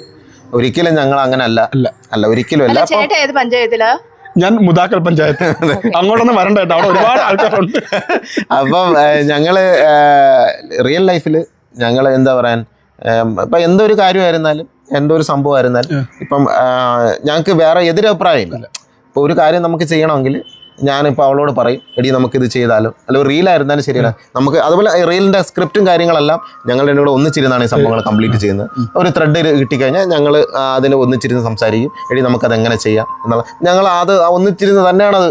ഒരിക്കലും ഞങ്ങൾ അങ്ങനെ അല്ല ഒരിക്കലും അല്ല. പഞ്ചായത്തിലാ ഞാൻ മുതാക്കൽ പഞ്ചായത്ത്, അങ്ങോട്ടൊന്നും വരണ്ട കേട്ടോ, അവിടെ ഒരുപാട് ആൾക്കാരുണ്ട്. അപ്പം ഞങ്ങള് റിയൽ ലൈഫില് ഞങ്ങള് എന്താ പറയാൻ, ഇപ്പൊ എന്തൊരു കാര്യമായിരുന്നാലും എന്തൊരു സംഭവമായിരുന്നാലും ഇപ്പം ഞങ്ങൾക്ക് വേറെ എതിരഭിപ്രായമില്ല. ഇപ്പൊ ഒരു കാര്യം നമുക്ക് ചെയ്യണമെങ്കിൽ ഞാനിപ്പോൾ അവളോട് പറയും, എടി നമുക്കിത് ചെയ്താലോ, അല്ല ഒരു റീലായിരുന്നാലും ശരിയല്ല നമുക്ക്. അതുപോലെ റീലിൻ്റെ സ്ക്രിപ്റ്റും കാര്യങ്ങളെല്ലാം ഞങ്ങൾ രണ്ടും കൂടെ ഒന്നിച്ചിരുന്നാണ് ഈ സംഭവങ്ങൾ കംപ്ലീറ്റ് ചെയ്യുന്നത്. ഒരു ത്രെഡ് കിട്ടിക്കഴിഞ്ഞാൽ ഞങ്ങൾ അതിന് ഒന്നിച്ചിരുന്ന് സംസാരിക്കും, എടി നമുക്കത് എങ്ങനെ ചെയ്യാം എന്നുള്ള. ഞങ്ങൾ അത് ഒന്നിച്ചിരുന്ന് തന്നെയാണ് അത്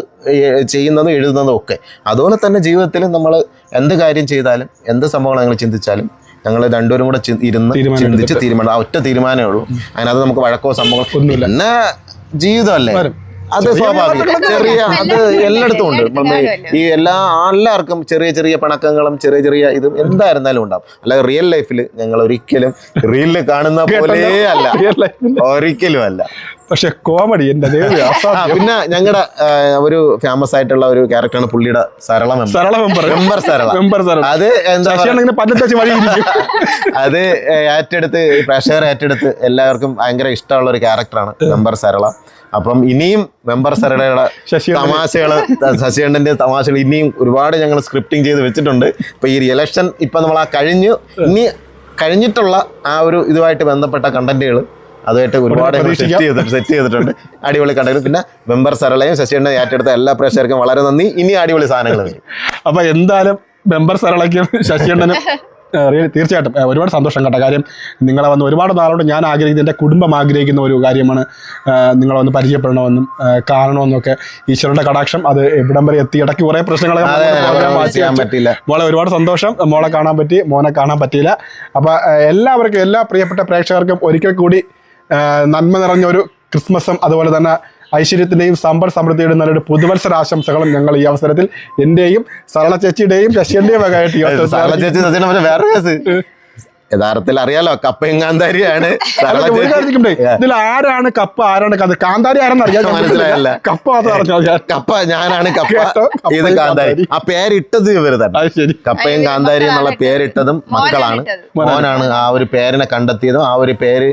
ചെയ്യുന്നതും എഴുതുന്നതും ഒക്കെ. അതുപോലെ തന്നെ ജീവിതത്തിൽ നമ്മൾ എന്ത് കാര്യം ചെയ്താലും എന്ത് സംഭവങ്ങൾ ഞങ്ങൾ ചിന്തിച്ചാലും ഞങ്ങൾ രണ്ടുപേരും കൂടെ ചിന്തിച്ച് തീരുമാനം, ആ ഒറ്റ തീരുമാനമേ ഉള്ളൂ. അതിനകത്ത് നമുക്ക് വഴക്കോ സംഭവങ്ങളോ. പിന്നെ ജീവിതമല്ലേ, അത് സ്വാഭാവികം. അത് എല്ലായിടത്തും ഉണ്ട്. ഈ എല്ലാവർക്കും ചെറിയ പിണക്കങ്ങളും ചെറിയ ഇതും എന്തായിരുന്നാലും ഉണ്ടാവും. അല്ലാതെ റിയൽ ലൈഫിൽ ഞങ്ങൾ ഒരിക്കലും റീലിൽ കാണുന്ന പോലെ അല്ല, ഒരിക്കലും അല്ല. പക്ഷെ കോമഡി എന്റെ പിന്നെ ഞങ്ങളുടെ ഒരു ഫേമസ് ആയിട്ടുള്ള ഒരു ക്യാരക്ടറാണ് പുള്ളിയുടെ മെമ്പർ സരള. അത് എന്താ അത് ഏറ്റെടുത്ത് പ്രേക്ഷകർ ഏറ്റെടുത്ത് എല്ലാവർക്കും ഭയങ്കര ഇഷ്ടമുള്ള ഒരു ക്യാരക്ടറാണ് മെമ്പർ സരള. അപ്പം ഇനിയും മെമ്പർ സരളയുടെ തമാശകള്, ശശികണ്ഠന്റെ തമാശകൾ ഇനിയും ഒരുപാട് ഞങ്ങൾ സ്ക്രിപ്റ്റിംഗ് ചെയ്ത് വെച്ചിട്ടുണ്ട്. ഇപ്പൊ ഈ ഇലക്ഷൻ ഇപ്പൊ നമ്മൾ ഇനി കഴിഞ്ഞിട്ടുള്ള ആ ഒരു ഇതുമായിട്ട് ബന്ധപ്പെട്ട കണ്ടന്റുകൾ അതുമായിട്ട് ഒരുപാട് സെറ്റ് ചെയ്തിട്ടുണ്ട്. അടിപൊളി കണ്ടന്റ്. പിന്നെ മെമ്പർ സരളയും ശശികണ്ഠൻ ഏറ്റെടുത്ത എല്ലാ പ്രേക്ഷകർക്കും വളരെ നന്ദി. ഇനി അടിപൊളി സാധനങ്ങൾ വരും. അപ്പൊ എന്തായാലും മെമ്പർ സരളയ്ക്കും ശശികണ്ഠനും തീർച്ചയായിട്ടും ഒരുപാട് സന്തോഷം കേട്ടോ. കാര്യം നിങ്ങളെ വന്ന് ഒരുപാട് നാളോട് ഞാൻ ആഗ്രഹിക്കുന്ന, എൻ്റെ കുടുംബം ആഗ്രഹിക്കുന്ന ഒരു കാര്യമാണ് നിങ്ങളെ വന്ന് പരിചയപ്പെടണമെന്നും കാണണമെന്നൊക്കെ. ഈശ്വരന്റെ കടാക്ഷം അത് എവിടം വരെ എത്തി. ഇടയ്ക്ക് കുറെ പ്രശ്നങ്ങളൊക്കെ ചെയ്യാൻ പറ്റില്ല. മോളെ ഒരുപാട് സന്തോഷം. മോളെ കാണാൻ പറ്റി, മോനെ കാണാൻ പറ്റിയില്ല. അപ്പൊ എല്ലാവർക്കും, എല്ലാ പ്രിയപ്പെട്ട പ്രേക്ഷകർക്കും ഒരിക്കൽ കൂടി നന്മ നിറഞ്ഞൊരു ക്രിസ്മസും അതുപോലെ തന്നെ ഐശ്വര്യത്തിന്റെയും സമ്പൽ സമൃദ്ധിയുടെയും നല്ലൊരു പുതുവത്സര ആശംസകളും ഞങ്ങൾ ഈ അവസരത്തിൽ എന്റെയും സരള ചേച്ചിയുടെയും ശശിയുടെയും വകയായിട്ട് യഥാർത്ഥത്തിൽ അറിയാലോ, കപ്പയും കാന്താരിയാണ്. ഇതിൽ ആരാണ് കപ്പ, ആരാണ് കാന്താരി ആരെന്ന് അറിയാൻ മനസ്സിലായല്ല. കപ്പ കപ്പ ഞാനാണ് കപ്പ, ഇത് കാന്താരി. ആ പേരിട്ടത് ഇവര് തന്നെ. കപ്പയും കാന്താരി എന്നുള്ള പേരിട്ടതും മക്കളാണ്. മോനാണ് ആ ഒരു പേരിനെ കണ്ടെത്തിയതും ആ ഒരു പേര്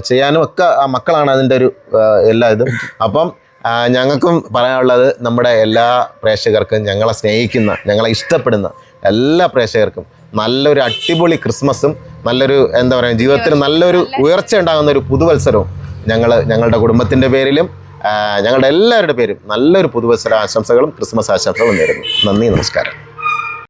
ചെയ്യാനും ഒക്കെ ആ മക്കളാണ് അതിൻ്റെ ഒരു എല്ലാ ഇതും. അപ്പം ഞങ്ങൾക്കും പറയാനുള്ളത്, നമ്മുടെ എല്ലാ പ്രേക്ഷകർക്കും, ഞങ്ങളെ സ്നേഹിക്കുന്ന, ഞങ്ങളെ ഇഷ്ടപ്പെടുന്ന എല്ലാ പ്രേക്ഷകർക്കും നല്ലൊരു അടിപൊളി ക്രിസ്മസും നല്ലൊരു എന്താ പറയുക ജീവിതത്തിൽ നല്ലൊരു ഉയർച്ച ഉണ്ടാകുന്ന ഒരു പുതുവത്സരവും ഞങ്ങളുടെ കുടുംബത്തിൻ്റെ പേരിലും ഞങ്ങളുടെ എല്ലാവരുടെ പേരും നല്ലൊരു പുതുവത്സര ആശംസകളും ക്രിസ്മസ് ആശംസകളും നേരുന്നു. നന്ദി, നമസ്കാരം.